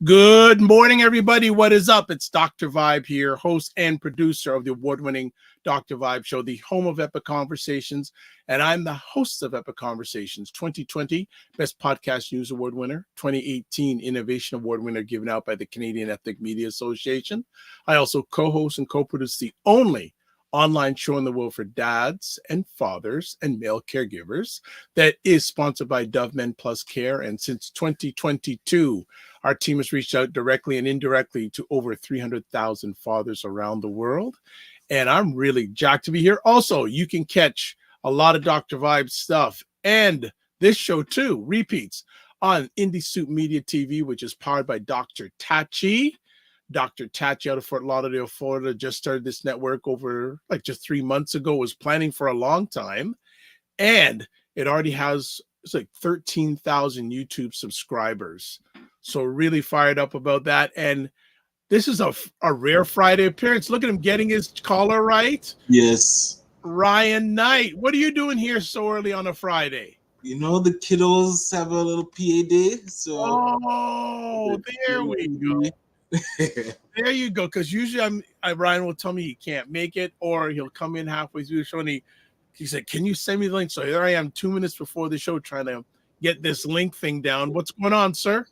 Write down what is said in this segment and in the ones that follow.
Good morning, everybody. What is up? It's Dr. Vibe here, host and producer of the award-winning Dr. Vibe Show, the home of Epic Conversations, and I'm the host of Epic Conversations, 2020 Best Podcast News Award winner, 2018 Innovation Award winner given out by the Canadian Ethnic Media Association. I also co-host and co-produce the only online show in the world for dads and fathers and male caregivers that is sponsored by Dove Men Plus Care. And since 2022, our team has reached out directly and indirectly to over 300,000 fathers around the world. And I'm really jacked to be here. Also, you can catch a lot of Dr. Vibe stuff and this show too, repeats on Indie Soup Media TV, which is powered by Dr. Tachi. Dr. Tachi out of Fort Lauderdale, Florida, just started this network over just 3 months ago, was planning for a long time. And it already has, it's 13,000 YouTube subscribers. So really fired up about that. And this is a rare Friday appearance. Look at him getting his collar right. Yes. Ryan Knight, what are you doing here so early on a Friday? You know, the kiddos have a little PA day. So there we go. There you go. Because usually Ryan will tell me he can't make it, or he'll come in halfway through the show and he said, "Can you send me the link?" So here I am 2 minutes before the show trying to get this link thing down. What's going on, sir?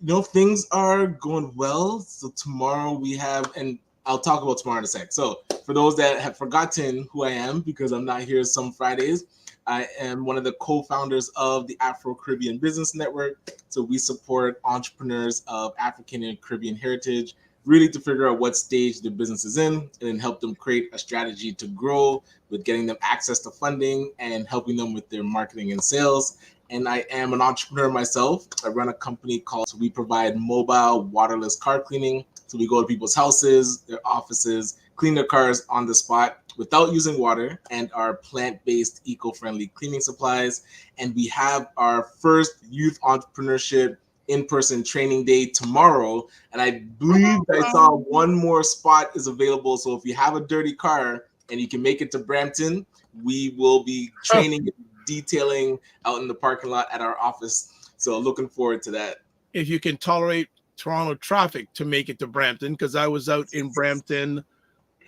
You know, things are going well. So tomorrow we have, and I'll talk about tomorrow in a sec. So for those that have forgotten who I am, because I'm not here some Fridays, I am one of the co-founders of the Afro Caribbean Business Network. So we support entrepreneurs of African and Caribbean heritage, really to figure out what stage the business is in, and then help them create a strategy to grow with getting them access to funding and helping them with their marketing and sales. And I am an entrepreneur myself. I run a company called, so we provide mobile waterless car cleaning. So we go to people's houses, their offices, clean their cars on the spot without using water, and our plant-based eco-friendly cleaning supplies. And we have our first youth entrepreneurship in-person training day tomorrow. And I believe I saw one more spot is available. So if you have a dirty car and you can make it to Brampton, we will be training detailing out in the parking lot at our office. So looking forward to that. If you can tolerate Toronto traffic to make it to Brampton, because I was out in Brampton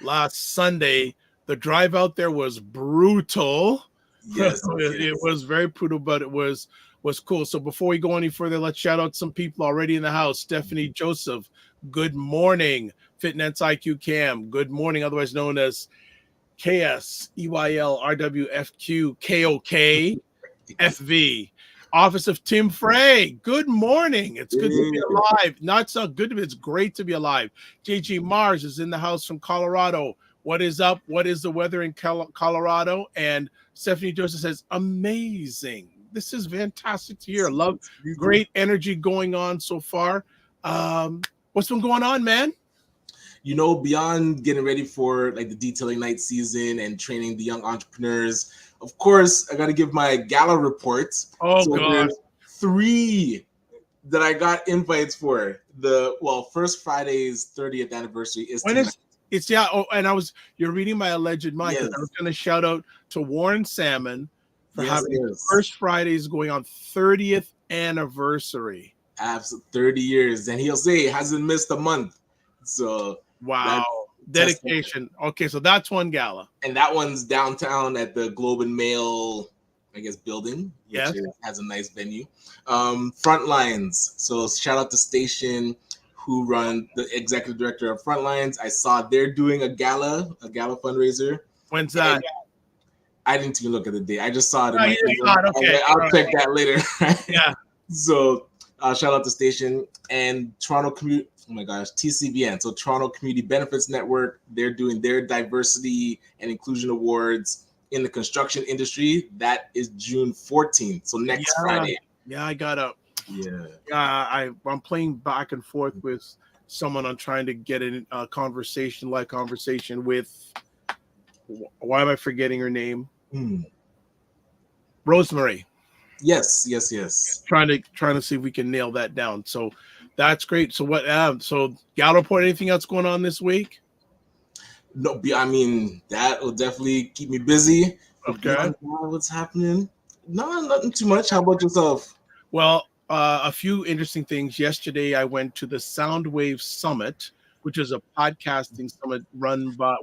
last Sunday. The drive out there was brutal. Yes, it was very brutal, but it was cool. So before we go any further, let's shout out some people already in the house. Stephanie Joseph, good morning. Fitness IQ Cam, good morning, otherwise known as KSEYLRWFQ KOK Office of Tim Frey, good morning. It's good to be alive. Not so good to be, it's great to be alive. JG Mars is in the house from Colorado. What is up? What is the weather in Colorado? And Stephanie Joseph says, amazing. This is fantastic to hear. Love, great energy going on so far. What's been going on, man? You know, beyond getting ready for the detailing night season and training the young entrepreneurs, of course, I got to give my gala report. Oh, so God. There's 3 that I got invites for. First Friday's 30th anniversary is tonight. You're reading my alleged mind. Yes. I was going to shout out to Warren Salmon for having the yes. First Fridays going on 30th anniversary. Absolutely, 30 years. And he'll say it hasn't missed a month. So wow. Dedication. Okay, so that's one gala. And that one's downtown at the Globe and Mail, building, which has a nice venue. Frontlines. So shout out to Station, who run the executive director of Frontlines. I saw they're doing a gala fundraiser. When's that? I didn't even look at the date. I just saw it. Okay. I'll check that later. Yeah. So shout out to Station and Toronto Community. Oh my gosh, TCBN. So Toronto Community Benefits Network. They're doing their diversity and inclusion awards in the construction industry. That is June 14th. So next Friday. Yeah, I gotta Yeah. I'm playing back and forth with someone on trying to get a live conversation with. Why am I forgetting her name? Rosemary. Yes, yes, yes. Trying to see if we can nail that down. So that's great. So what? So Gallo Point. Anything else going on this week? No, I mean that will definitely keep me busy. But Okay. beyond that, what's happening? No, nothing too much. How about yourself? Well, a few interesting things. Yesterday, I went to the Soundwave Summit, which is a podcasting summit run by,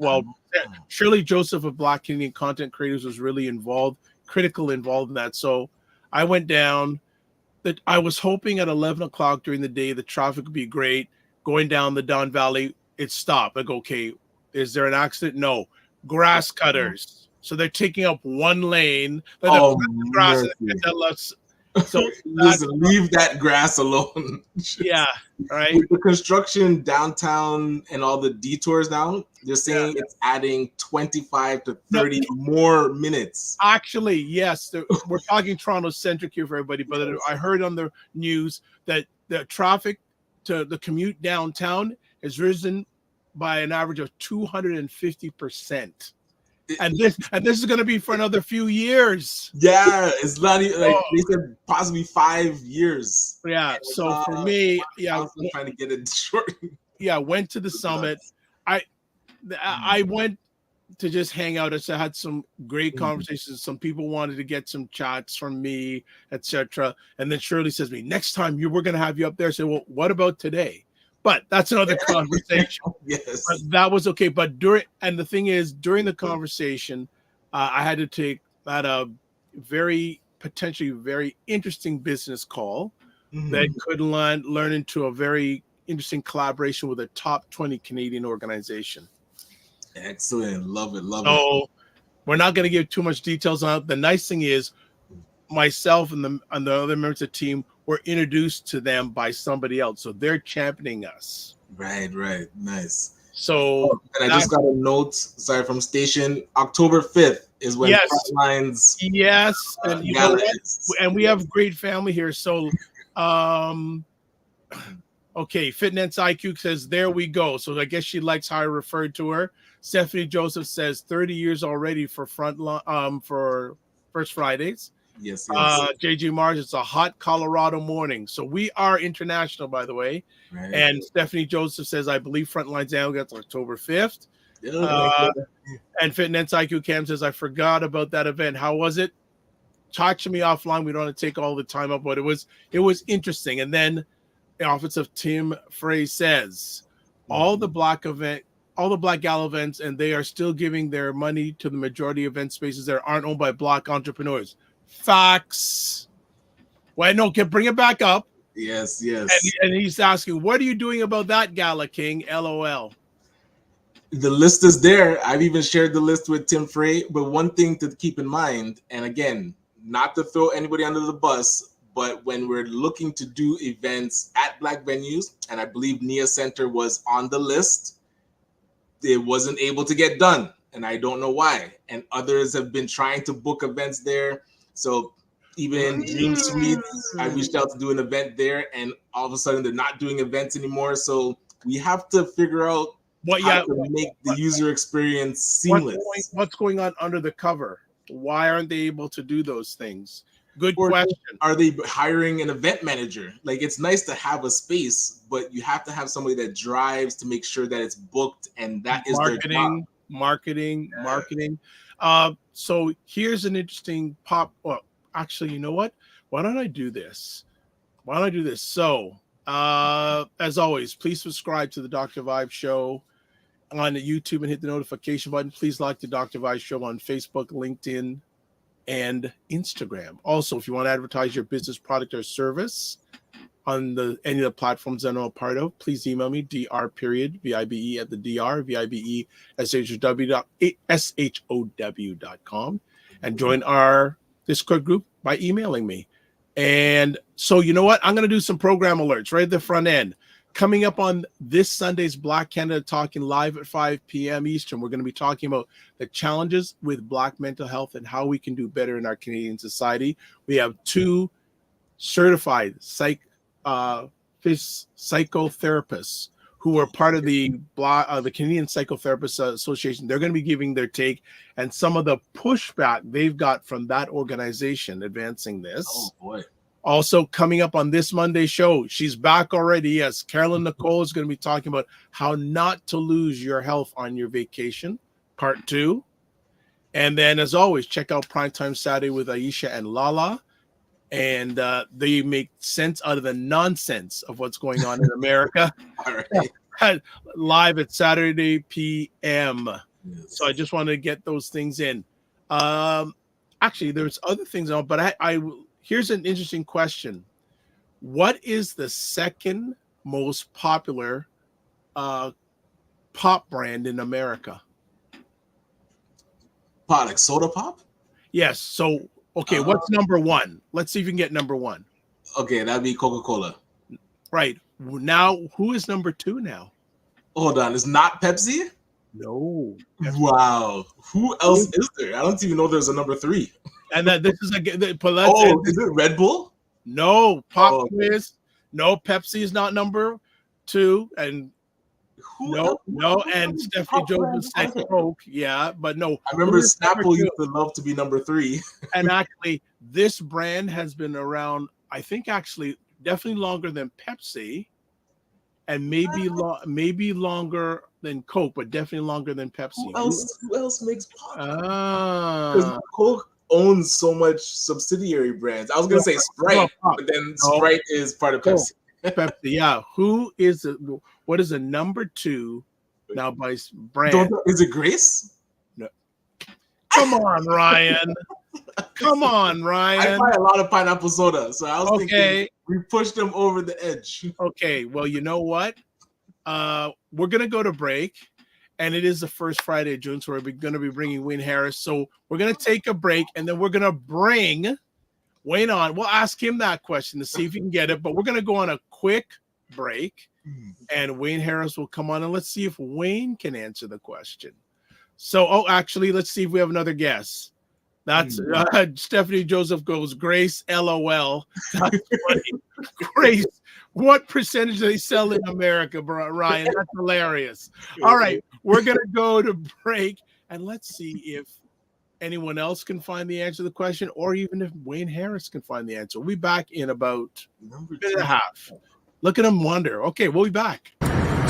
Shirley Joseph of Black Canadian Content Creators was really critical involved in that. So I went down. That I was hoping at 11 o'clock during the day, the traffic would be great. Going down the Don Valley, it stopped. I go, okay, is there an accident? No. Grass cutters. So they're taking up one lane. But the Oh, grass mercy. so Listen, leave that grass alone. yeah, right. With the construction downtown and all the detours now, they're saying it's adding 25 to 30 more minutes. Actually, yes, we're talking Toronto centric here for everybody, but I heard on the news that the traffic to the commute downtown has risen by an average of 250%. And this is going to be for another few years. Yeah, it's not even like they said possibly 5 years. Yeah. So for me, I'm trying to get it short. Yeah, went to the summit. I went to just hang out. I had some great conversations. Some people wanted to get some chats from me, etc. And then Shirley says to me, next time we're going to have you up there. I said, well, what about today? But that's another conversation. Yes. But that was okay. But during the conversation, I had a potentially very interesting business call that could learn into a very interesting collaboration with a top 20 Canadian organization. Excellent. Love it. So we're not going to give too much details on it. The nice thing is myself and the other members of the team were introduced to them by somebody else. So they're championing us. Right. Nice. So and I just got a note, from station, October 5th is when Frontlines. Yes. And you know what? And we have great family here. So okay, Fitness IQ says, there we go. So I guess she likes how I referred to her. Stephanie Joseph says 30 years already for for First Fridays. Yes. JG Mars, it's a hot Colorado morning. So we are international, by the way. Right. And Stephanie Joseph says, I believe Frontlines Annual gets October 5th. And Fitness IQ Cam says, I forgot about that event. How was it? Talk to me offline. We don't want to take all the time up, but it was interesting. And then the office of Tim Frey says, all the Black Gala events, and they are still giving their money to the majority of event spaces that aren't owned by Black entrepreneurs. Facts. Well, no, can bring it back up. Yes. And he's asking, what are you doing about that, Gala King? LOL. The list is there. I've even shared the list with Tim Frey. But one thing to keep in mind, and again, not to throw anybody under the bus, but when we're looking to do events at Black venues, and I believe Nia Center was on the list, it wasn't able to get done. And I don't know why. And others have been trying to book events there. So even Dream Suites, I reached out to do an event there, and all of a sudden they're not doing events anymore. So we have to figure out how to make the user experience seamless. What's going on under the cover? Why aren't they able to do those things? Good question. Are they hiring an event manager? Like, it's nice to have a space, but you have to have somebody that drives to make sure that it's booked, and that is their job. Marketing. So here's an interesting well, actually, you know what? Why don't I do this? So, as always, please subscribe to the Dr. Vibe Show on YouTube and hit the notification button. Please like the Dr. Vibe Show on Facebook, LinkedIn, and Instagram. Also, if you want to advertise your business, product, or service on any of the platforms that I'm a part of, please email me, dr.vibe at the dr, vibe@show.com, and join our Discord group by emailing me. And so, you know what? I'm going to do some program alerts right at the front end. Coming up on this Sunday's Black Canada Talking live at 5 p.m. Eastern, we're going to be talking about the challenges with Black mental health and how we can do better in our Canadian society. We have two certified psychotherapists who are part of the Canadian Psychotherapist Association. They're going to be giving their take and some of the pushback they've got from that organization advancing this. Oh boy. Also coming up on this Monday show, she's back already. Yes, Carolyn Nicole is going to be talking about how not to lose your health on your vacation, part 2. And then, as always, check out Primetime Saturday with Aisha and Lala. And they make sense out of the nonsense of what's going on in America. All right. Live at Saturday p.m. Yes. So I just wanted to get those things in. Actually, there's other things on, but I here's an interesting question. What is the second most popular pop brand in America? Pop, like soda pop? Yes. So, okay, what's number 1? Let's see if you can get number 1. Okay, that'd be Coca-Cola. Right. Now, who is number 2 now? Hold on, it's not Pepsi? No. Wow. Who else is there? I don't even know there's a number 3. And that this is is it Red Bull? No, pop quiz. No, Pepsi is not number 2, and and Stephanie Joseph said Coke. Yeah, but no. I remember Snapple used to love to be number 3. And actually, this brand has been around, I think, actually, definitely longer than Pepsi, and maybe longer than Coke, but definitely longer than Pepsi. Who else makes pop? Because Coke owns so much subsidiary brands. I was gonna say Sprite, but then Sprite is part of Pepsi. Pepsi, yeah. What is the number 2 now by brand? Is it Grace? No. Come on, Ryan. Come on, Ryan. I buy a lot of pineapple soda, so I was thinking we pushed them over the edge. Okay, well, you know what? We're gonna go to break. And it is the first Friday of June, so we're going to be bringing Wayne Harris. So we're going to take a break, and then we're going to bring Wayne on. We'll ask him that question to see if he can get it, but we're going to go on a quick break, and Wayne Harris will come on, and let's see if Wayne can answer the question. So, actually, let's see if we have another guess. That's Stephanie Joseph goes, Grace, LOL. That's funny. Grace, what percentage do they sell in America, Ryan? That's hilarious. All right, we're going to go to break, and let's see if anyone else can find the answer to the question, or even if Wayne Harris can find the answer. We'll be back in about a minute and a half. Look at him wonder. Okay, we'll be back.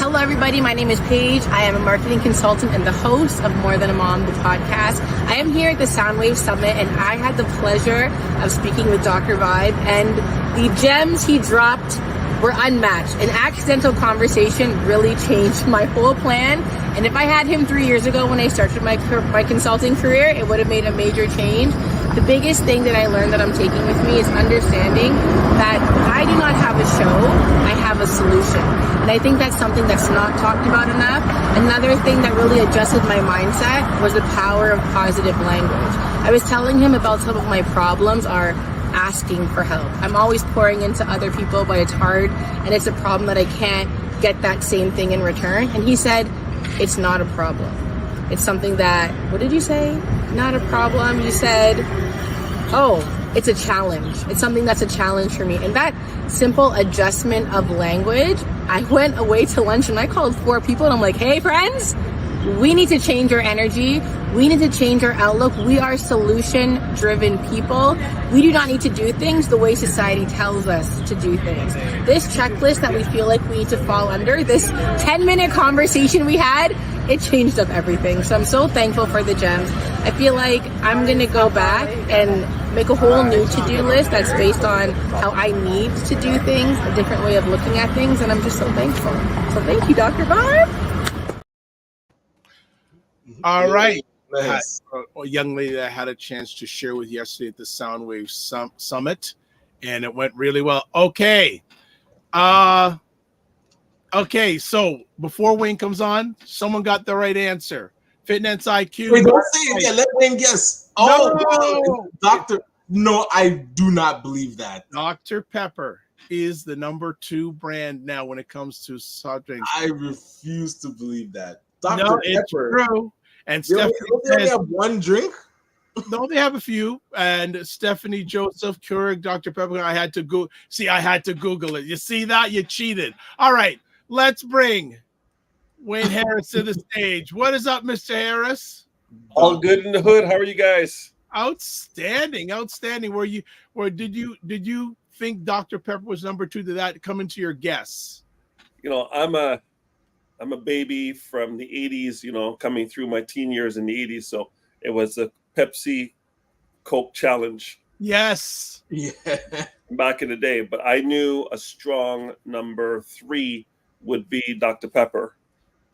Hello, everybody. My name is Paige. I am a marketing consultant and the host of More Than a Mom, the podcast. I am here at the Soundwave Summit, and I had the pleasure of speaking with Dr. Vibe, and the gems he dropped were unmatched. An accidental conversation really changed my whole plan. And if I had him 3 years ago when I started my consulting career, it would have made a major change. The biggest thing that I learned that I'm taking with me is understanding that I do not have a show, I have a solution. And I think that's something that's not talked about enough. Another thing that really adjusted my mindset was the power of positive language. I was telling him about some of my problems are asking for help. I'm always pouring into other people, but it's hard, and it's a problem that I can't get that same thing in return. And he said, it's not a problem. It's something that, what did you say? Not a problem. You said, oh, it's a challenge. It's something that's a challenge for me. And that simple adjustment of language, I went away to lunch and I called 4 people and I'm like, hey friends, we need to change our energy. We need to change our outlook. We are solution-driven people. We do not need to do things the way society tells us to do things. This checklist that we feel like we need to fall under, this 10-minute conversation we had, it changed up everything. So I'm so thankful for the gems. I feel like I'm going to go back and make a whole new to-do list that's based on how I need to do things, a different way of looking at things, and I'm just so thankful. So thank you, Dr. Vibe. All right. Nice. A young lady that I had a chance to share with yesterday at the Soundwave Summit, and it went really well. Okay. Okay, so before Wayne comes on, someone got the right answer. Fitness IQ. Wait, don't say it yet. Let Wayne guess. Oh, Doctor. No, I do not believe that. Dr. Pepper is the number 2 brand now when it comes to soft drinks. I refuse to believe that. Dr. No, Pepper. it's true. And They only have one drink? No, they have a few. And Stephanie Joseph, Keurig, Dr. Pepper. I had to go. See, I had to Google it. You see that? You cheated. All right, let's bring Wayne Harris to the stage. What is up, Mr. Harris? All good in the hood. How are you guys? Outstanding, outstanding. Did you think Dr. Pepper was number 2? Did that come into your guess? You know, I'm a baby from the 80s, you know, coming through my teen years in the 80s. So it was a Pepsi Coke challenge. Yes. Yeah. Back in the day. But I knew a strong number 3 would be Dr. Pepper.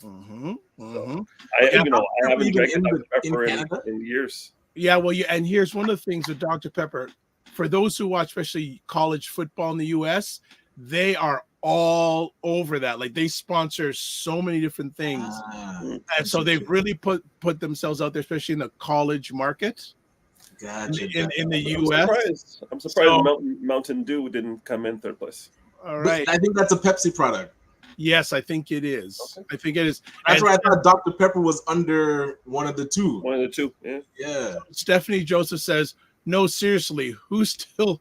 Mm-hmm. Mm-hmm. So I haven't drank Dr. Pepper in years. Yeah, well, and here's one of the things with Dr. Pepper. For those who watch, especially college football in the U.S., they are all over that. Like they sponsor so many different things, and so they've really put themselves out there, especially in the college market. Gotcha. In the U.S. I'm surprised Mountain Dew didn't come in 3rd place. All right, I think that's a Pepsi product. Yes, I think it is. Okay. I think it is. That's why I thought Dr. Pepper was under one of the two. One of the two, yeah. Yeah. Stephanie Joseph says, "No, seriously, who still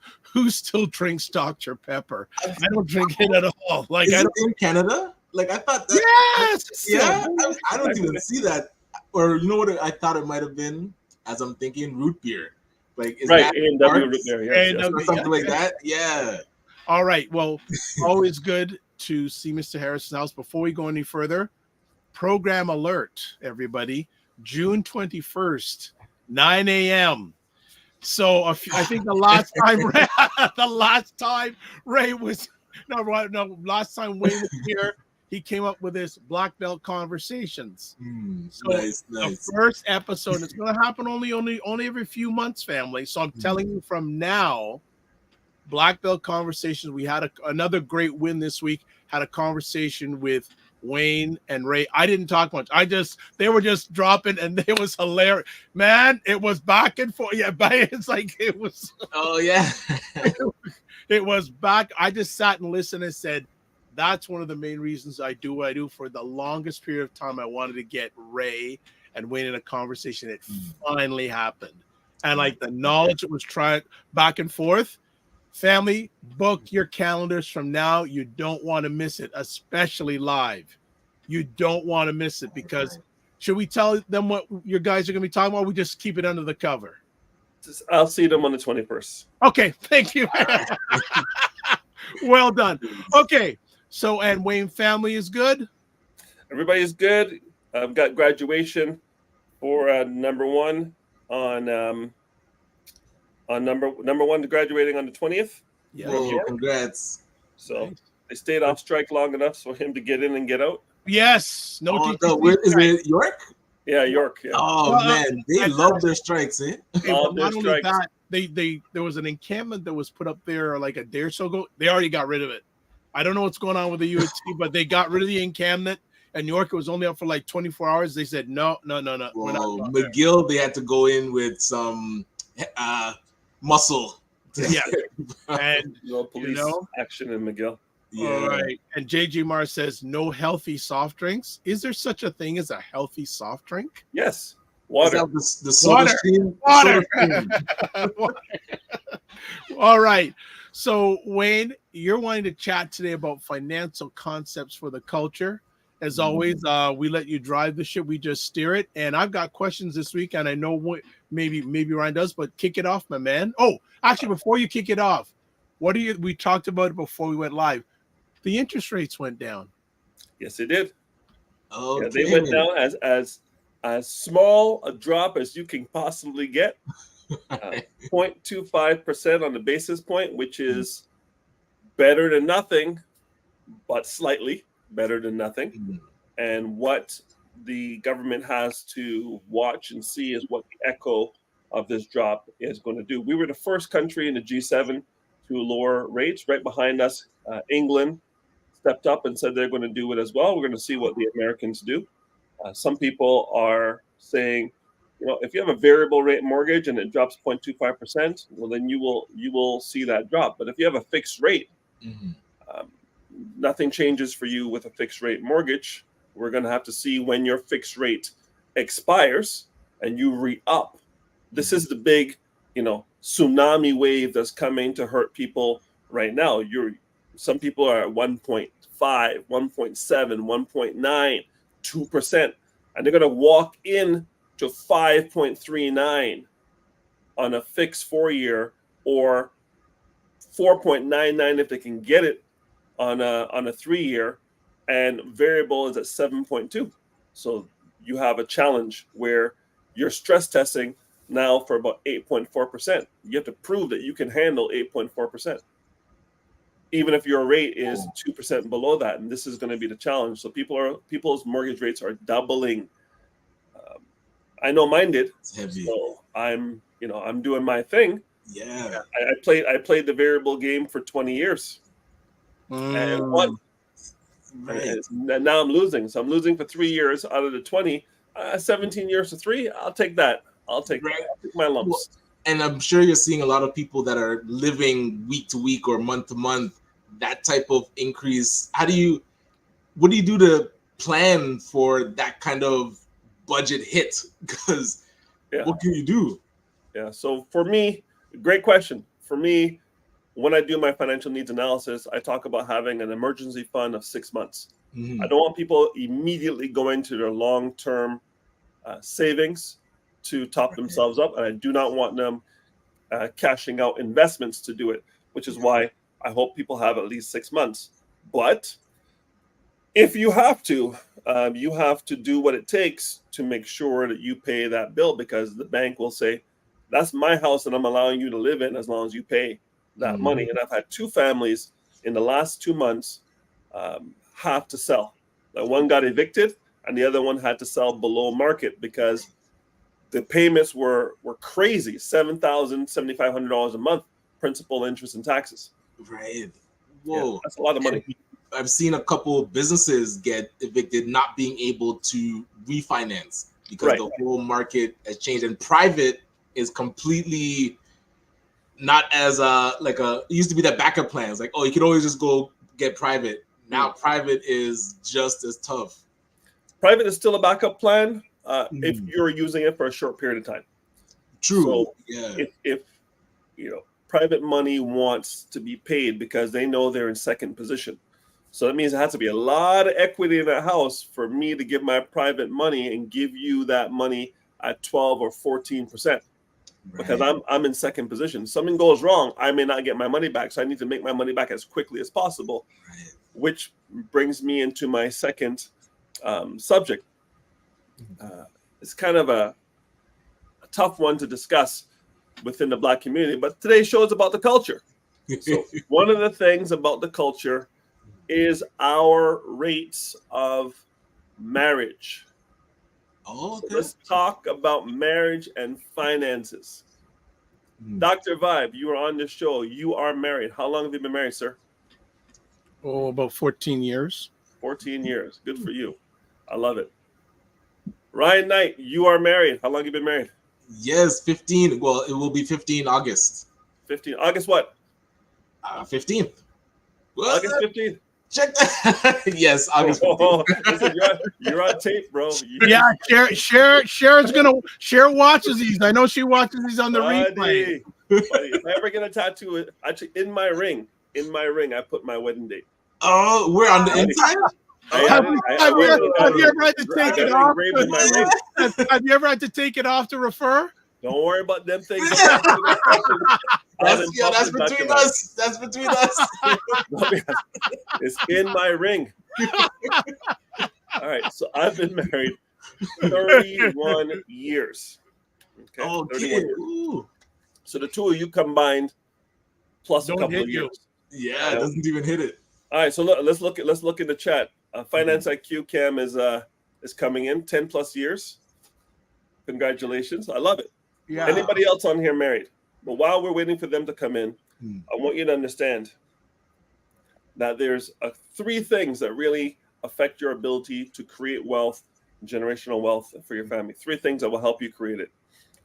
drinks Dr. Pepper? I don't drink it at all. Like, is it in Canada? Like I thought that. Yes. Yeah. I don't even see that. Or you know what? I thought it might have been, as I'm thinking, root beer. Like is right, that A&W root beer, yes. or something like that? Yeah. All right. Well, always good to see Mr. Harris's house. Before we go any further, program alert, everybody. June 21st, 9 a.m. So I think the last time Ray was last time Wayne was here, he came up with this Black Belt Conversations. So nice. The first episode, it's going to happen only every few months, family. So I'm telling you from now, Black Belt Conversations. We had another great win this week. Had a conversation with Wayne and Ray. I didn't talk much. They were just dropping, and it was hilarious, man. It was back and forth. Yeah, but it's like it was. Oh yeah, it was back. I just sat and listened and said, "That's one of the main reasons I do what I do." For the longest period of time, I wanted to get Ray and Wayne in a conversation. It finally happened, and like the knowledge that was tried back and forth. Family, book your calendars from now. You don't want to miss it, especially live. You don't want to miss it because should we tell them what your guys are going to be talking about? Or we just keep it under the cover. I'll see them on the 21st. Okay, thank you. Well done. Okay, so and Wayne family is good. Everybody's good. I've got graduation for number 1 on number 1 graduating on the 20th. Yeah. Whoa, congrats. So they stayed off strike long enough for him to get in and get out. Yes. No, is it York? Yeah, York. Yeah. Oh man, they love their strikes, eh? Not only that, there was an encampment that was put up there like a day or so ago. They already got rid of it. I don't know what's going on with the UHC, but they got rid of the encampment. And New York, it was only up for like 24 hours. They said no. Whoa, McGill, they had to go in with some muscle. Yeah, and no police action in McGill. Yeah. All right. And JJ Mars says no healthy soft drinks. Is there such a thing as a healthy soft drink? Yes, water. The soda stream? Water. All right. So Wayne, you're wanting to chat today about financial concepts for the culture. As always, we let you drive the ship. We just steer it. And I've got questions this week, and I know what maybe Ryan does, but kick it off, my man. Oh, actually, before you kick it off, we talked about it before we went live. The interest rates went down. Yes, they did. Okay. Yeah, they went down as small a drop as you can possibly get. 0.25% on the basis point, which is better than nothing, but slightly better than nothing. And what the government has to watch and see is what the echo of this drop is going to do. We were the first country in the G7 to lower rates. Right behind us, England stepped up and said they're going to do it as well. We're going to see what the Americans do. Some people are saying, if you have a variable rate mortgage and it drops 0.25%, well, then you will see that drop. But if you have a fixed rate, nothing changes for you with a fixed rate mortgage. We're going to have to see when your fixed rate expires and you re-up This is the big, tsunami wave that's coming to hurt people right now. Some people are at 1.5, 1.7, 1.9, 2%, and they're going to walk in to 5.39 on a fixed 4-year, or 4.99 if they can get it on a 3-year, and variable is at 7.2. So you have a challenge where you're stress testing now for about 8.4%. You have to prove that you can handle 8.4%, even if your rate is 2% below that. And this is going to be the challenge. So people's mortgage rates are doubling. I know mine did. It's heavy. So I'm doing my thing. Yeah. I played the variable game for 20 years. And won. Right. And now I'm losing. So I'm losing for 3 years out of the 20. 17 years to 3. I'll take that. I'll take my lumps. Well, and I'm sure you're seeing a lot of people that are living week to week or month to month, that type of increase. What do you do to plan for that kind of budget hit? Because what can you do? Yeah. So for me, great question. For me, when I do my financial needs analysis, I talk about having an emergency fund of 6 months. I don't want people immediately going to their long-term savings to top themselves up, and I do not want them cashing out investments to do it, which is why I hope people have at least 6 months. But if you have to do what it takes to make sure that you pay that bill, because the bank will say, that's my house and I'm allowing you to live in as long as you pay that money. And I've had 2 families in the last 2 months have to sell. One got evicted and the other one had to sell below market because the payments were crazy. $7,000, $7,500 a month, principal, interest, and taxes. Right. Whoa. Yeah, that's a lot of money. And I've seen a couple of businesses get evicted, not being able to refinance because the whole market has changed. And private is completely not as it used to be that backup plan. It's like, oh, you can always just go get private. Now private is just as tough. Private is still a backup plan if you're using it for a short period of time. True. So if private money wants to be paid because they know they're in second position. So that means it has to be a lot of equity in that house for me to give my private money and give you that money at 12 or 14%. Because I'm in second position. Something goes wrong, I may not get my money back. So I need to make my money back as quickly as possible, which brings me into my second subject. It's kind of a tough one to discuss within the Black community, but today's show is about the culture. So one of the things about the culture is our rates of marriage. Oh, okay. So let's talk about marriage and finances. Dr. Vibe, you are on the show. You are married. How long have you been married, sir? Oh, about 14 years. 14 years. Good for you. I love it. Ryan Knight, you are married. How long have you been married? Yes, 15. Well, it will be 15 August. 15. August what? 15th. August 15th. Check that. Yes, August 15th. Oh, listen, you're on tape, bro. Cher watches these. I know she watches these on the replay. Buddy, if I ever get a tattoo, actually in my ring, I put my wedding date. Oh, we're on the inside? Have you ever had to take it off? Have you ever had to take it off to refer? Don't worry about them things. That's between us. That's between us. It's in my ring. All right, so I've been married 31 years. Okay, oh, 31 years. So the two of you combined plus a couple of years. Yeah, it doesn't even hit it. All right, so let's look in the chat. Finance IQ Cam is coming in 10 plus years. Congratulations, I love it. Yeah. Anybody else on here married? But while we're waiting for them to come in, I want you to understand that there's 3 things that really affect your ability to create wealth, generational wealth for your family. 3 things that will help you create it.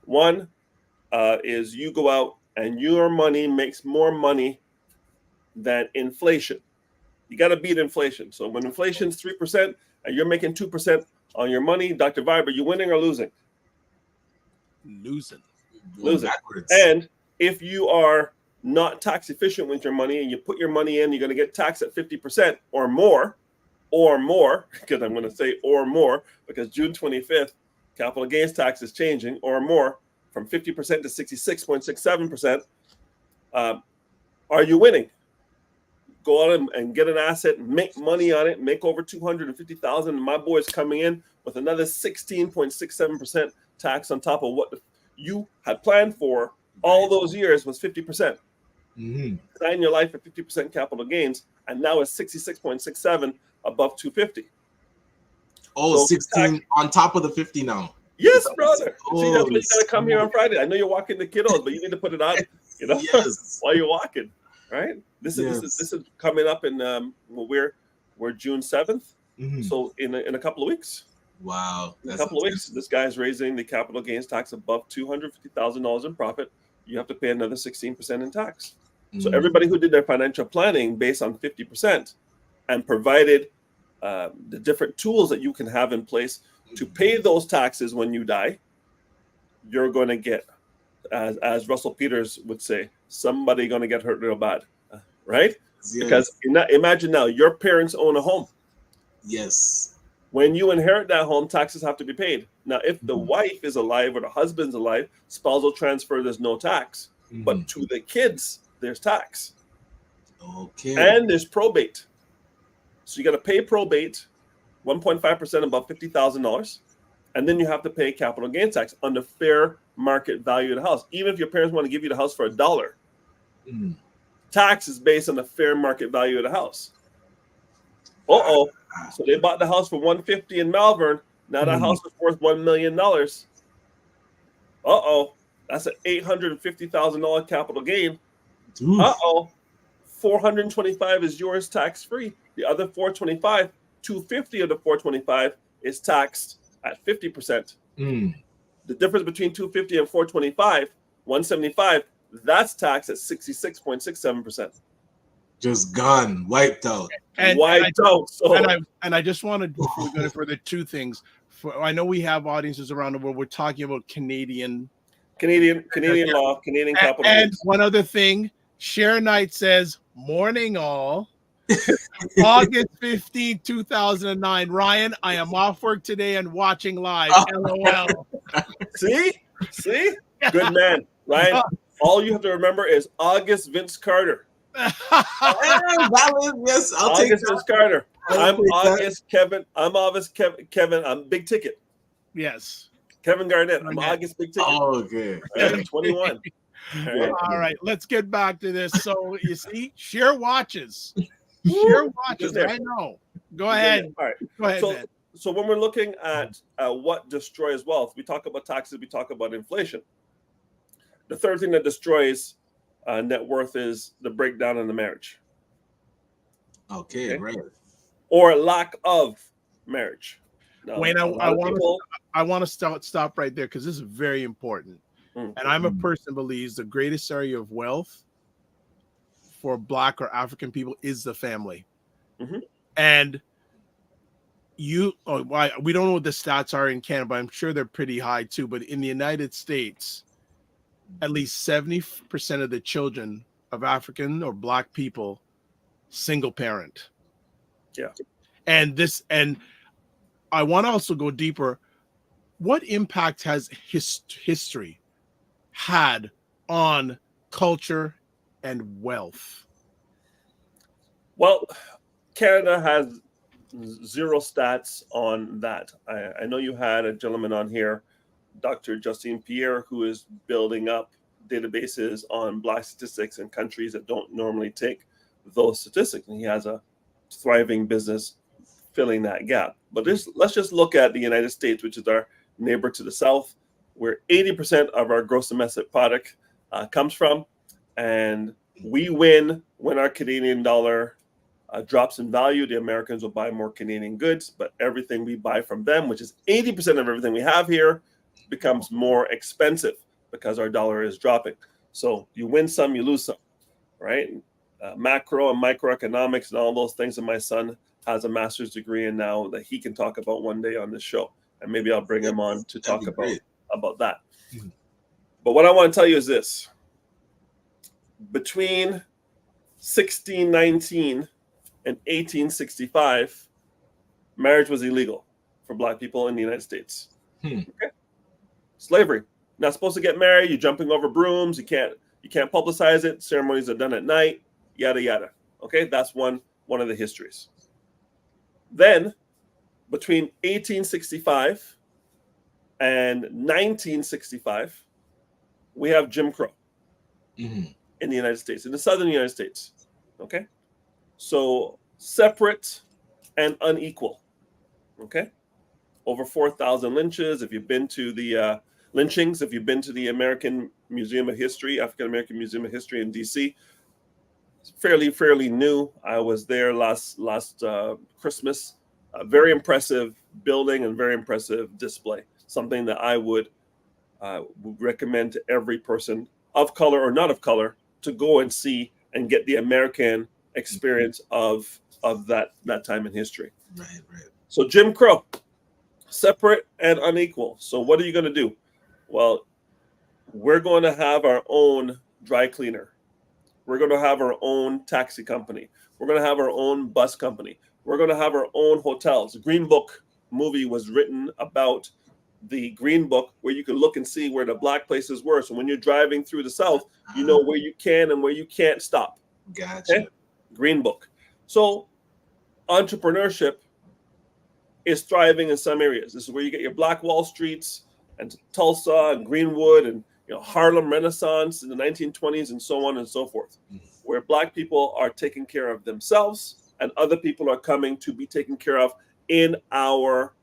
One is you go out and your money makes more money than inflation. You got to beat inflation. So when inflation's 3% and you're making 2% on your money, Dr. Vibe, are you winning or losing? Losing. Lose it. Backwards. And if you are not tax efficient with your money and you put your money in, you're going to get taxed at 50% or more, because I'm going to say or more, because June 25th, capital gains tax is changing, or more, from 50% to 66.67%. Are you winning? Go out and get an asset, make money on it, make over $250,000. And my boy's coming in with another 16.67% tax on top of what you had planned for all those years was 50%. Design your life at 50% capital gains, and now it's 66.67 above 250. Oh, So 16 tax, on top of the 50 now. yes, brother. Oh, See, that's why you gotta come here on Friday. I know you're walking the kiddos, but you need to put it on, Yes. while you're walking. Right? This is coming up in we're June 7th. So in a couple of weeks. Wow. In a couple of weeks, this guy's raising the capital gains tax above $250,000 in profit. You have to pay another 16% in tax. So everybody who did their financial planning based on 50% and provided the different tools that you can have in place to pay those taxes when you die, you're going to get, as Russell Peters would say, somebody going to get hurt real bad, right? Yes. Because imagine now, your parents own a home. Yes. When you inherit that home, taxes have to be paid. Now, if the wife is alive or the husband's alive, spousal transfer, there's no tax. But to the kids, there's tax. Okay. And there's probate. So you got to pay probate, 1.5% above $50,000. And then you have to pay capital gains tax on the fair market value of the house. Even if your parents want to give you the house for $1, tax is based on the fair market value of the house. So they bought the house for $150 in Malvern. Now that house is worth $1 million. That's an $850,000 capital gain. $425 is yours tax free. The other $425, $250 of the $425 is taxed at 50%. The difference between $250 and $425, $175, that's taxed at 66.67%. Just gone, wiped out. And I just wanted, before we go any further, two things. I know we have audiences around the world. We're talking about Canadian law, Canadian capital. And one other thing, Sharon Knight says, "Morning all." August 15, 2009. Ryan, I am off work today and watching live. LOL. See? Good man. Ryan, all you have to remember is August Vince Carter. Yes, I'll take August Vince Carter. I'm August Kevin. I'm August Kevin. I'm big ticket. Yes. Kevin Garnett. I'm August big ticket. Oh, okay. 21. All right, let's get back to this. So you see, share watches. Share watches. I know. Go ahead. All right. Go ahead. So when we're looking at what destroys wealth, we talk about taxes, we talk about inflation. The third thing that destroys net worth is the breakdown in the marriage. Okay, right. Or lack of marriage. Now, Wayne, I want to stop right there because this is very important. And I'm a person who believes the greatest area of wealth for Black or African people is the family. And we don't know what the stats are in Canada, but I'm sure they're pretty high too. But in the United States, at least 70% of the children of African or Black people, single parent. Yeah. And I want to also go deeper. What impact has history had on culture and wealth? Well, Canada has zero stats on that. I know you had a gentleman on here, Dr. Justine Pierre, who is building up databases on Black statistics in countries that don't normally take those statistics. And he has a thriving business filling that gap. But let's just look at the United States, which is our neighbor to the south, where 80% of our gross domestic product comes from. And we win when our Canadian dollar drops in value. The Americans will buy more Canadian goods, but everything we buy from them, which is 80% of everything we have here, becomes more expensive because our dollar is dropping. So you win some, you lose some, right? Macro and microeconomics and all those things. And my son has a master's degree in now that he can talk about one day on this show. And maybe I'll bring him on to talk about that. But what I want to tell you is this. Between 1619 and 1865, marriage was illegal for Black people in the United States. Okay? Slavery. Not supposed to get married. You're jumping over brooms. You can't publicize it. Ceremonies are done at night. Yada yada. Okay, that's one of the histories. Then, between 1865 and 1965, we have Jim Crow in the United States, in the southern United States. Okay, so separate and unequal. Okay, over 4,000 lynches. If you've been to the lynchings, if you've been to the American Museum of History, African American Museum of History in DC, it's fairly new. I was there last Christmas. A very impressive building and very impressive display. Something that I would recommend to every person of color or not of color to go and see and get the American experience of that time in history. Right. So Jim Crow, separate and unequal. So what are you going to do? Well, we're going to have our own dry cleaner. We're going to have our own taxi company. We're going to have our own bus company. We're going to have our own hotels. The Green Book movie was written about the Green Book, where you can look and see where the Black places were. So when you're driving through the South, you know where you can and where you can't stop. Gotcha. Okay? Green Book. So entrepreneurship is thriving in some areas. This is where you get your Black Wall Streets and Tulsa and Greenwood and Harlem Renaissance in the 1920s and so on and so forth, where Black people are taking care of themselves and other people are coming to be taken care of in our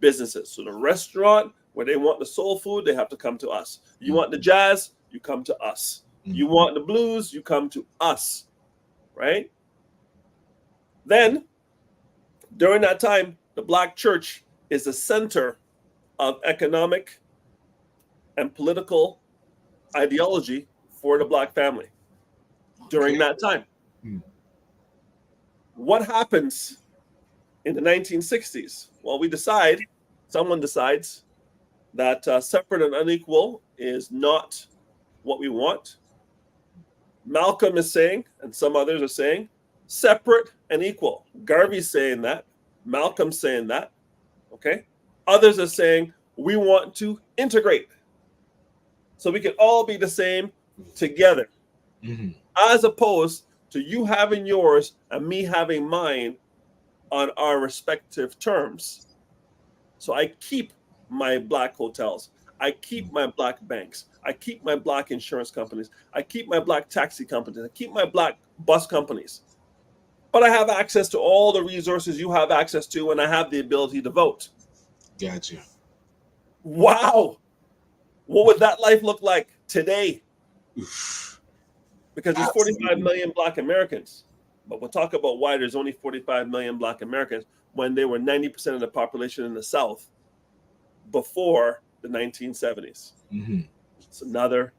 businesses. So the restaurant, where they want the soul food, they have to come to us. You want the jazz, you come to us. You want the blues, you come to us, right? Then, during that time, the Black church is the center of economic and political ideology for the Black family during that time. What happens in the 1960s? Well, someone decides that separate and unequal is not what we want. Malcolm is saying, and some others are saying, separate and equal. Garvey's saying that. Malcolm's saying that. Okay? Others are saying, we want to integrate. So we can all be the same together. As opposed to you having yours and me having mine on our respective terms. So I keep my Black hotels. I keep my Black banks. I keep my Black insurance companies. I keep my Black taxi companies. I keep my Black bus companies. But I have access to all the resources you have access to, and I have the ability to vote. Gotcha. Wow. What would that life look like today? Because there's 45 million Black Americans. But we'll talk about why there's only 45 million Black Americans when there were 90% of the population in the South before the 1970s. It's another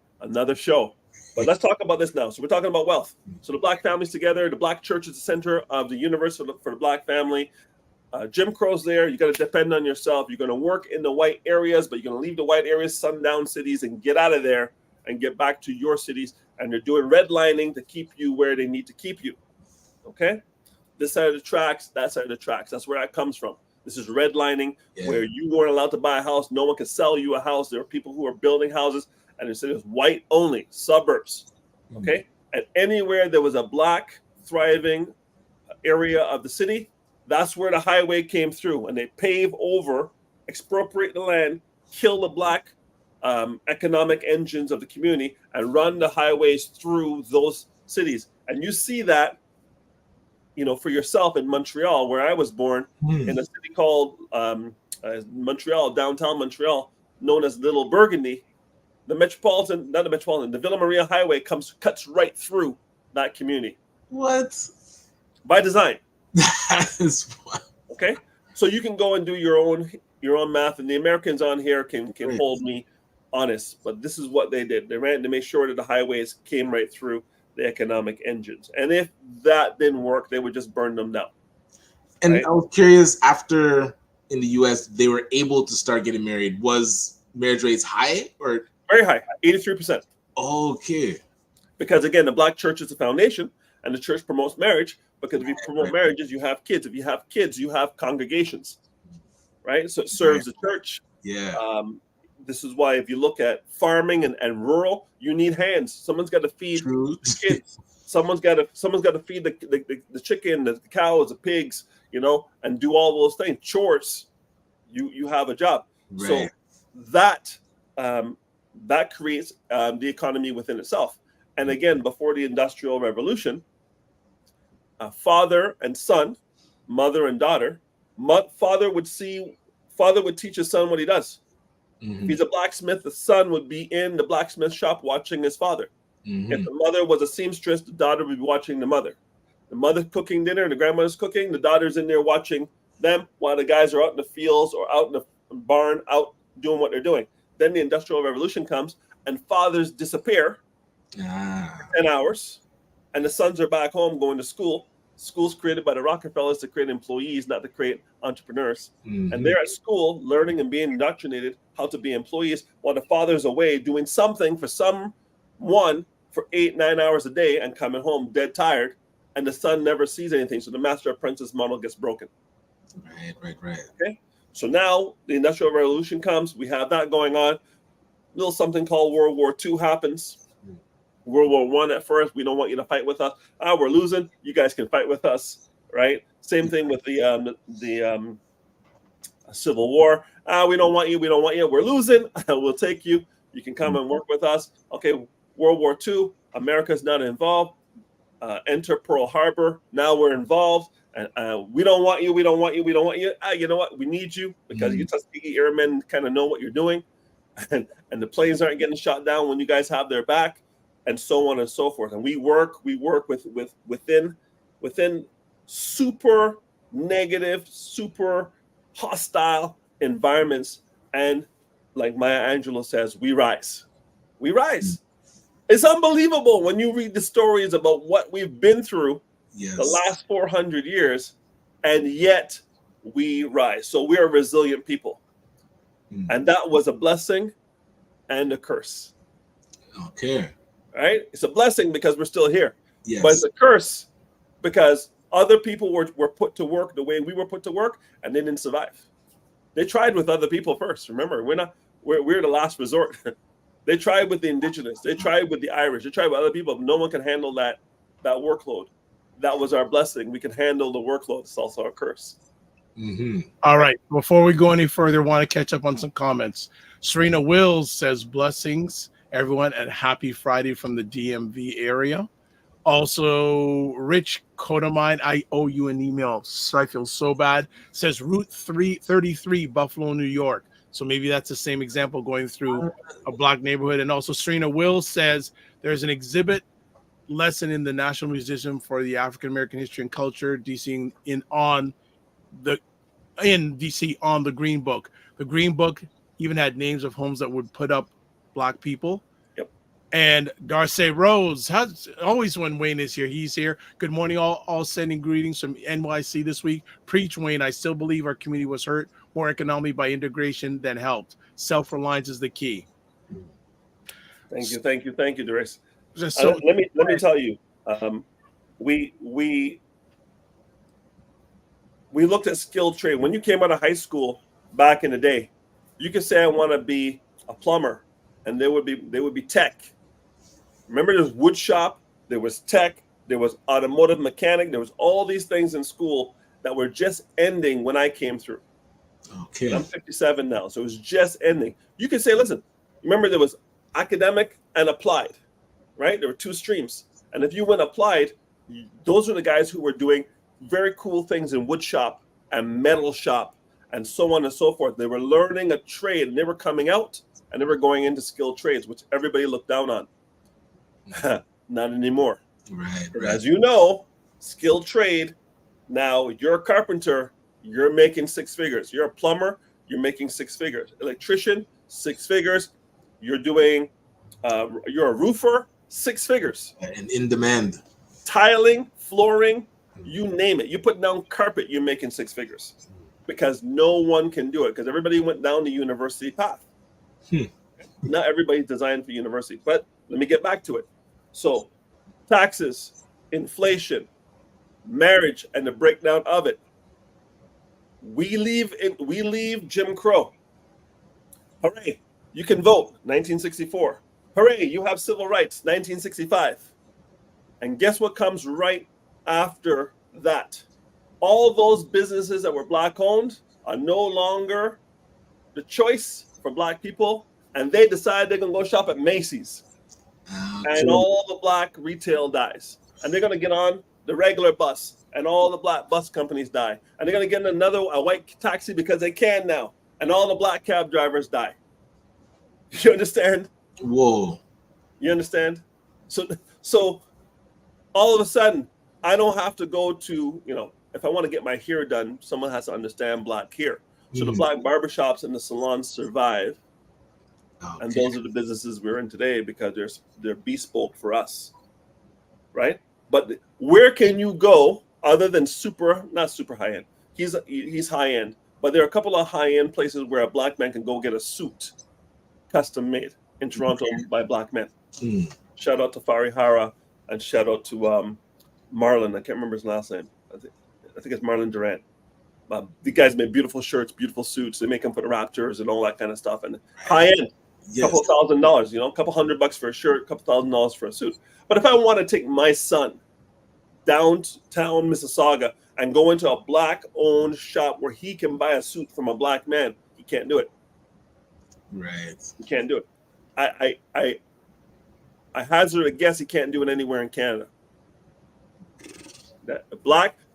show. But let's talk about this now. So we're talking about wealth. So the Black families together, the Black church is the center of the universe for the Black family. Jim Crow's there. You got to depend on yourself. You're going to work in the white areas, but you're going to leave the white areas, sundown cities, and get out of there and get back to your cities. And they're doing redlining to keep you where they need to keep you. Okay? This side of the tracks, that side of the tracks. That's where that comes from. This is redlining, where you weren't allowed to buy a house. No one could sell you a house. There are people who are building houses, and they said it was white only, suburbs. Okay? And anywhere there was a Black thriving area of the city, that's where the highway came through, and they pave over, expropriate the land, kill the Black economic engines of the community, and run the highways through those cities. And you see that, for yourself in Montreal, where I was born, in a city called Montreal, downtown Montreal, known as Little Burgundy. The Villa Maria Highway cuts right through that community. What? By design. That is what. Okay, so you can go and do your own math, and the Americans on here can hold me honest. But this is what they did. They ran to make sure that the highways came right through the economic engines. And if that didn't work, they would just burn them down. And right? I was curious, after in the U.S. they were able to start getting married, was marriage rates high or Very high, 83%. Okay. Because again, the Black church is the foundation, and the church promotes marriage. Because if you promote marriages, you have kids. If you have kids, you have congregations, right? So it serves the church. Yeah. This is why if you look at farming and rural, you need hands. Someone's got to feed True. the kids. Someone's got to feed the chicken, the cows, the pigs, and do all those things. Chores. You have a job. Right. So that creates the economy within itself. And again, before the Industrial Revolution, father and son, mother and daughter, father would teach his son what he does. If he's a blacksmith, the son would be in the blacksmith shop watching his father. If the mother was a seamstress, the daughter would be watching the mother. The mother cooking dinner and the grandmother's cooking, the daughter's in there watching them while the guys are out in the fields or out in the barn, out doing what they're doing. Then the Industrial Revolution comes and fathers disappear for 10 hours and the sons are back home going to school. School's created by the Rockefellers to create employees, not to create entrepreneurs. And they're at school learning and being indoctrinated how to be employees while the father's away doing something for someone for 8-9 hours a day and coming home dead tired, and the son never sees anything. So the master apprentice model gets broken. Right. Okay. So now the Industrial Revolution comes. We have that going on. A little something called World War II happens. World War I at first, we don't want you to fight with us. We're losing. You guys can fight with us, right? Same thing with the Civil War. We don't want you. We don't want you. We're losing. We'll take you. You can come and work with us. Okay. World War II. America's not involved. Enter Pearl Harbor. Now we're involved. And we don't want you. We don't want you. We don't want you. You know what? We need you because you Tuskegee Airmen kind of know what you're doing, and the planes aren't getting shot down when you guys have their back. And so on and so forth. And we work within super negative, super hostile environments. And like Maya Angelou says, we rise. We rise. It's unbelievable when you read the stories about what we've been through the last 400 years, and yet we rise. So we are resilient people. And that was a blessing and a curse. Okay. Right? It's a blessing because we're still here. Yes. But it's a curse because other people were put to work the way we were put to work and they didn't survive. They tried with other people first. Remember, we're the last resort. They tried with the indigenous. They tried with the Irish. They tried with other people. No one can handle that workload. That was our blessing. We can handle the workload. It's also a curse. All right. Before we go any further, I want to catch up on some comments. Serena Wills says blessings, everyone, and happy Friday from the DMV area. Also, Rich Kodamine, I owe you an email. So I feel so bad. Says Route 333, Buffalo, New York. So maybe that's the same example going through a black neighborhood. And also, Serena Wills says there's an exhibit lesson in the National Museum for the African American History and Culture, DC in DC on the Green Book. The Green Book even had names of homes that would put up black people. Yep. And Darcy Rose, always when Wayne is here, he's here. Good morning, all sending greetings from NYC this week. Preach, Wayne. I still believe our community was hurt more economically by integration than helped. Self-reliance is the key. Thank you, Doris. So, let me tell you, we looked at skilled trade. When you came out of high school back in the day, you could say I want to be a plumber, and there would be tech. Remember, there was wood shop, there was tech, there was automotive mechanic, there was all these things in school that were just ending when I came through. Okay. And I'm 57 now, so it was just ending. You could say, listen, remember there was academic and applied, right? There were two streams. And if you went applied, those are the guys who were doing very cool things in wood shop and metal shop and so on and so forth. They were learning a trade and they were coming out and they were going into skilled trades, which everybody looked down on. Not anymore. Right. As you know, skilled trade, now you're a carpenter, you're making six figures. You're a plumber, you're making six figures. Electrician, six figures. You're doing, you're a roofer, six figures. And in demand. Tiling, flooring, you name it. You put down carpet, you're making six figures. Because no one can do it. Because everybody went down the university path. Not everybody's designed for university. But let me get back to it. So taxes, inflation, marriage, and the breakdown of it. We leave Jim Crow. Hooray, you can vote, 1964. Hooray, you have civil rights, 1965. And guess what comes right after that? All those businesses that were black owned are no longer the choice for black people, and they decide they're gonna go shop at Macy's. And all the black retail dies. And they're gonna get on the regular bus, and all the black bus companies die. And they're gonna get in a white taxi because they can now, and all the black cab drivers die. You understand? Whoa. You understand? So all of a sudden, I don't have to go to, if I want to get my hair done, someone has to understand black hair. So the black barbershops and the salons survive. Okay. And those are the businesses we're in today because they're bespoke for us. Right? But where can you go other than not super high end? He's high end, but there are a couple of high end places where a black man can go get a suit custom made in Toronto by black men. Shout out to Farihara and shout out to Marlon. I can't remember his last name. I think it's Marlon Durant. The guys make beautiful shirts, beautiful suits. They make them for the Raptors and all that kind of stuff. And high end, couple $1,000, a couple $100 for a shirt, couple $1,000 for a suit. But if I want to take my son downtown Mississauga and go into a black-owned shop where he can buy a suit from a black man, he can't do it. Right. He can't do it. I hazard a guess he can't do it anywhere in Canada.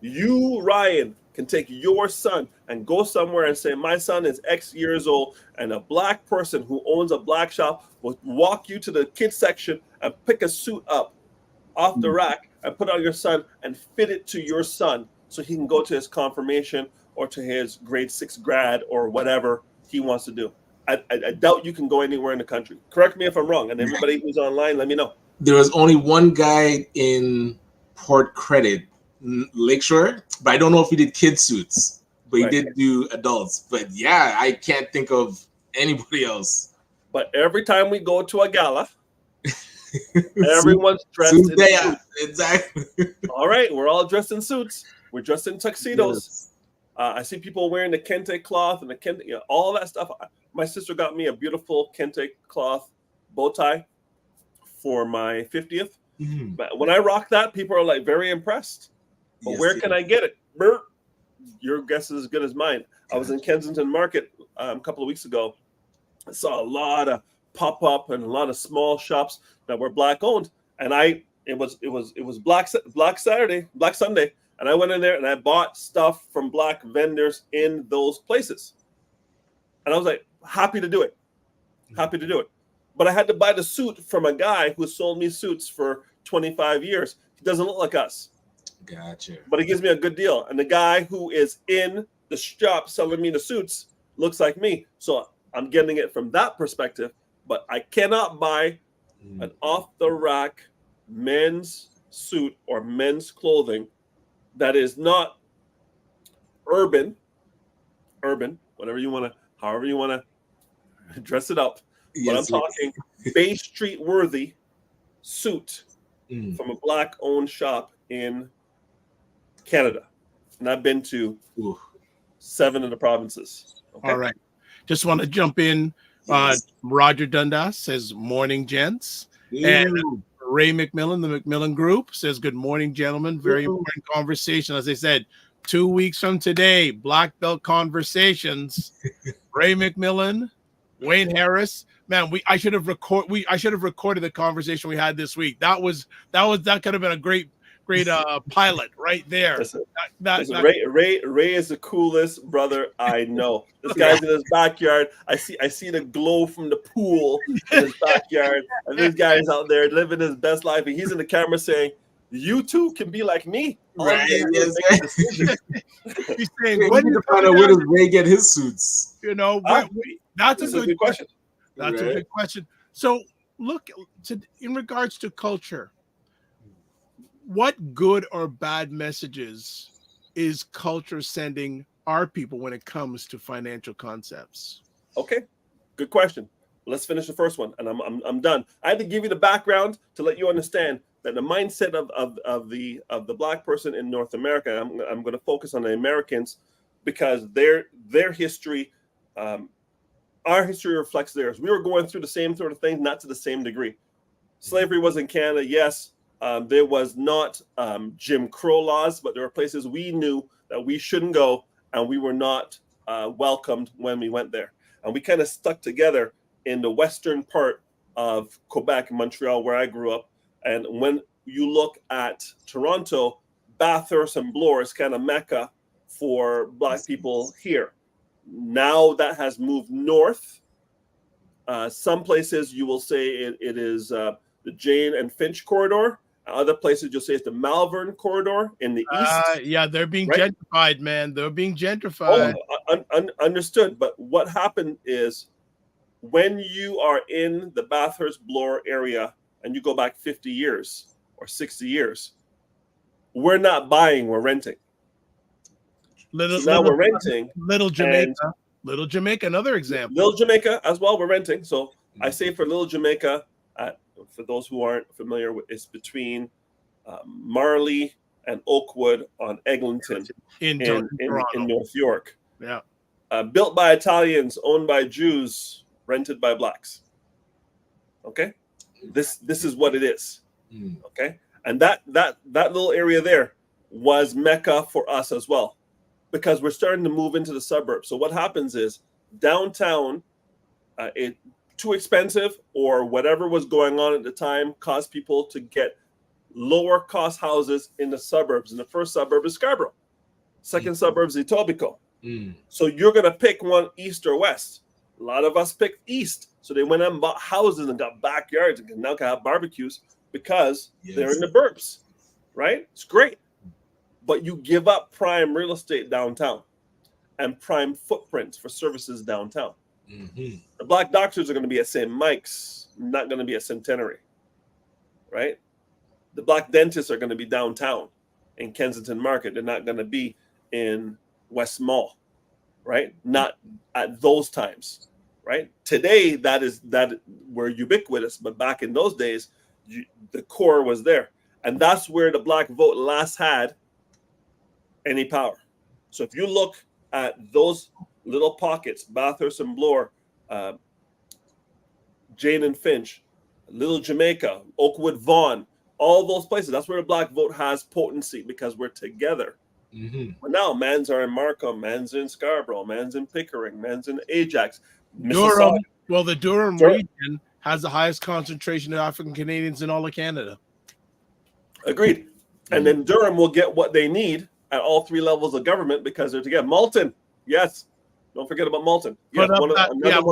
You, Ryan, can take your son and go somewhere and say, my son is X years old, and a black person who owns a black shop will walk you to the kids section and pick a suit up off the rack and put on your son and fit it to your son so he can go to his confirmation or to his grade 6 grad or whatever he wants to do. I doubt you can go anywhere in the country. Correct me if I'm wrong. And everybody who's online, let me know. There was only one guy in Port Credit, Lakeshore, but I don't know if he did kid suits, but he did do adults. But yeah, I can't think of anybody else. But every time we go to a gala, everyone's dressed in suits. Exactly. All right, we're all dressed in suits. We're dressed in tuxedos. I see people wearing the kente cloth and the kente, all that stuff. My sister got me a beautiful kente cloth bow tie for my 50th. But when I rock that, people are like very impressed. But where can I get it? Your guess is as good as mine. I was in Kensington Market a couple of weeks ago. I saw a lot of pop-up and a lot of small shops that were black owned, and it was Black Sunday, and I went in there and I bought stuff from black vendors in those places, and I was like happy to do it. But I had to buy the suit from a guy who sold me suits for 25 years. He doesn't look like us. Gotcha. But he gives me a good deal. And the guy who is in the shop selling me the suits looks like me. So I'm getting it from that perspective. But I cannot buy an off-the-rack men's suit or men's clothing that is not urban, however you want to dress it up. But I'm talking Bay Street worthy suit from a black owned shop in Canada. And I've been to 7 of the provinces. Okay? All right. Just want to jump in. Roger Dundas says, morning, gents. And Ray McMillan, the McMillan Group, says, good morning, gentlemen. Very important conversation. As I said, 2 weeks from today, Black Belt Conversations. Ray McMillan, Wayne Harris. Man, I should have recorded the conversation we had this week. That could have been a great pilot right there. Ray is the coolest brother I know. This guy's in his backyard. I see the glow from the pool in his backyard, and this guy is out there living his best life, and he's in the camera saying, "You too can be like me." Right? Yes. He's saying, "When you find out where does Ray get his suits?" That's a good question. That's a good question. So, look, in regards to culture, what good or bad messages is culture sending our people when it comes to financial concepts? Okay, good question. Let's finish the first one, and I'm done. I had to give you the background to let you understand that the mindset of the Black person in North America. I'm going to focus on the Americans because their history, our history reflects theirs. We were going through the same sort of things, not to the same degree. Slavery was in Canada, yes. There was not Jim Crow laws, but there were places we knew that we shouldn't go, and we were not welcomed when we went there. And we kind of stuck together in the western part of Quebec, Montreal, where I grew up. And when you look at Toronto, Bathurst and Bloor is kind of mecca for Black people here. Now that has moved north. Some places you will say it is the Jane and Finch corridor. Other places you'll say it's the Malvern corridor in the east. Yeah, they're being right? gentrified, man. They're being gentrified. Understood. But what happened is when you are in the Bathurst Bloor area and you go back 50 years or 60 years, we're not buying, we're renting. Now we're renting. Little Jamaica, another example. Little Jamaica as well, we're renting. So I say for Little Jamaica, for those who aren't familiar with, it's between Marley and Oakwood on Eglinton in North York. Yeah. Built by Italians, owned by Jews, rented by Blacks. Okay, this is what it is. Okay, and that little area there was mecca for us as well, because we're starting to move into the suburbs. So what happens is downtown, it too expensive or whatever was going on at the time caused people to get lower cost houses in the suburbs. And the first suburb is Scarborough. Second suburb is Etobicoke. So you're going to pick one east or west. A lot of us picked east. So they went and bought houses and got backyards and now can have barbecues because they're in the burbs, right? It's great. But you give up prime real estate downtown and prime footprints for services downtown. The Black doctors are going to be at St. Mike's, not going to be at Centenary, right? The Black dentists are going to be downtown in Kensington Market. They're not going to be in West Mall, right? Not at those times, right? Today, that we're ubiquitous, but back in those days, the core was there. And that's where the Black vote last had any power. So if you look at those little pockets, Bathurst and Bloor, Jane and Finch, Little Jamaica, Oakwood, Vaughan, all those places, that's where the Black vote has potency because we're together. But now mans are in Markham, mans in Scarborough, mans in Pickering, mans in Ajax, Durham. Well, the Durham region has the highest concentration of African Canadians in all of Canada. Agreed. And then Durham will get what they need at all three levels of government because they're together. Malton, yes. Don't forget about Malton. Yeah, one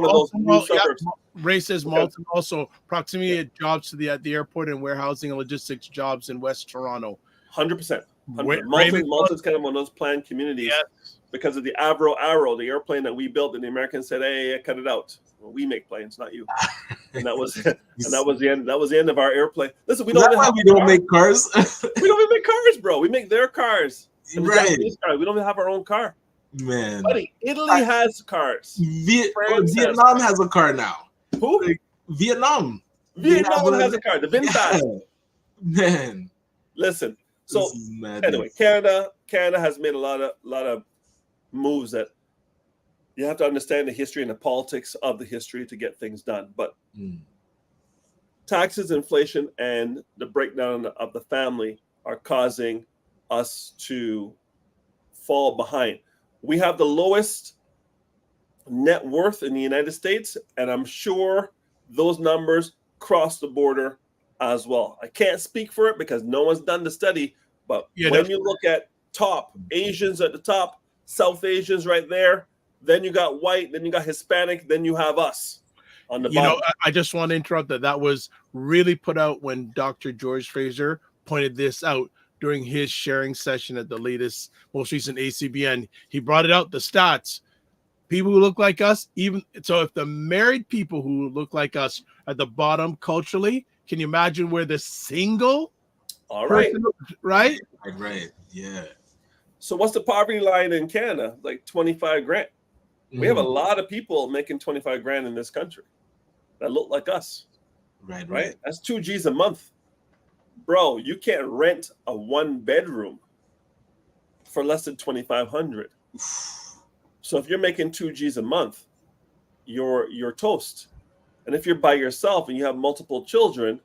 of those new suburbs. Ray says Malton also proximity of jobs to the airport and warehousing and logistics jobs in West Toronto. 100%. Malton's kind of one of those planned communities because of the Avro Arrow, the airplane that we built, and the Americans said, "Hey, cut it out. Well, we make planes, not you." And that was the end. That was the end of our airplane. Listen, we don't make cars. We don't even make cars, bro. We make their cars. Right. We don't even have our own car. Man, buddy, Italy has cars. Vietnam has a car now. Who? Like, Vietnam has a car. The VinFast. Man, listen. So anyway, Canada has made a lot of moves that you have to understand the history and the politics of the history to get things done. But taxes, inflation, and the breakdown of the family are causing us to fall behind. We have the lowest net worth in the United States, and I'm sure those numbers cross the border as well. I can't speak for it because no one's done the study, but when you look at top, Asians at the top, South Asians right there, then you got white, then you got Hispanic, then you have us on the bottom. I just want to interrupt that was really put out when Dr. George Fraser pointed this out during his sharing session at the most recent ACBN. He brought it out, the stats. People who look like us, even so, if the married people who look like us at the bottom culturally, can you imagine where the single person, right? Right, yeah. So what's the poverty line in Canada? Like 25 grand. We have a lot of people making 25 grand in this country. that look like us. Right. That's 2 G's a month. Bro, you can't rent a 1-bedroom for less than 2,500. So if you're making 2 G's a month, you're toast. And if you're by yourself and you have multiple children,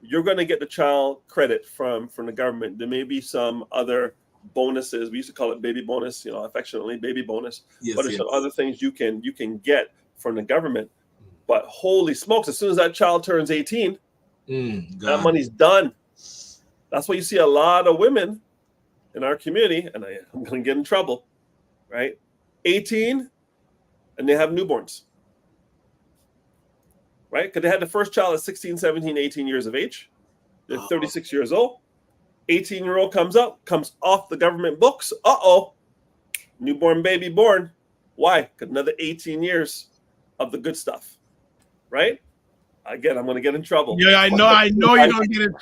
you're going to get the child credit from the government. There may be some other bonuses. We used to call it baby bonus, affectionately baby bonus. But there's some other things you can get from the government. But holy smokes, as soon as that child turns 18, that money's done. That's why you see a lot of women in our community, and I'm going to get in trouble, right? 18, and they have newborns, right? Because they had the first child at 16, 17, 18 years of age. They're 36 years old. 18-year-old comes off the government books. Newborn baby born. Why? Because another 18 years of the good stuff, right? Again, I'm going to get in trouble. Yeah, I know you don't get it.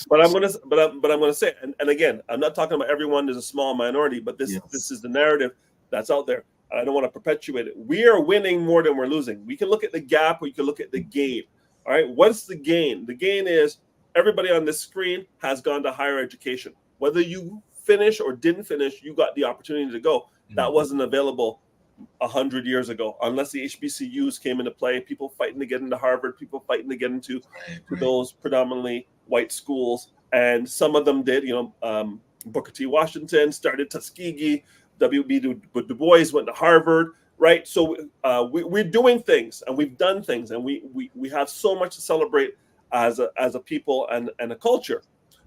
But I'm going to say, and again, I'm not talking about everyone. There's a small minority, but this is the narrative that's out there. I don't want to perpetuate it. We are winning more than we're losing. We can look at the gap, or you can look at the gain. All right, what's the gain? The gain is everybody on this screen has gone to higher education. Whether you finish or didn't finish, you got the opportunity to go. That wasn't available 100 years ago, unless the HBCUs came into play. People fighting to get into Harvard, people fighting to get into those predominantly white schools, and some of them did. Booker T. Washington started Tuskegee. W.B. Du Bois went to Harvard, right? So we're doing things, and we've done things, and we have so much to celebrate as a people and a culture.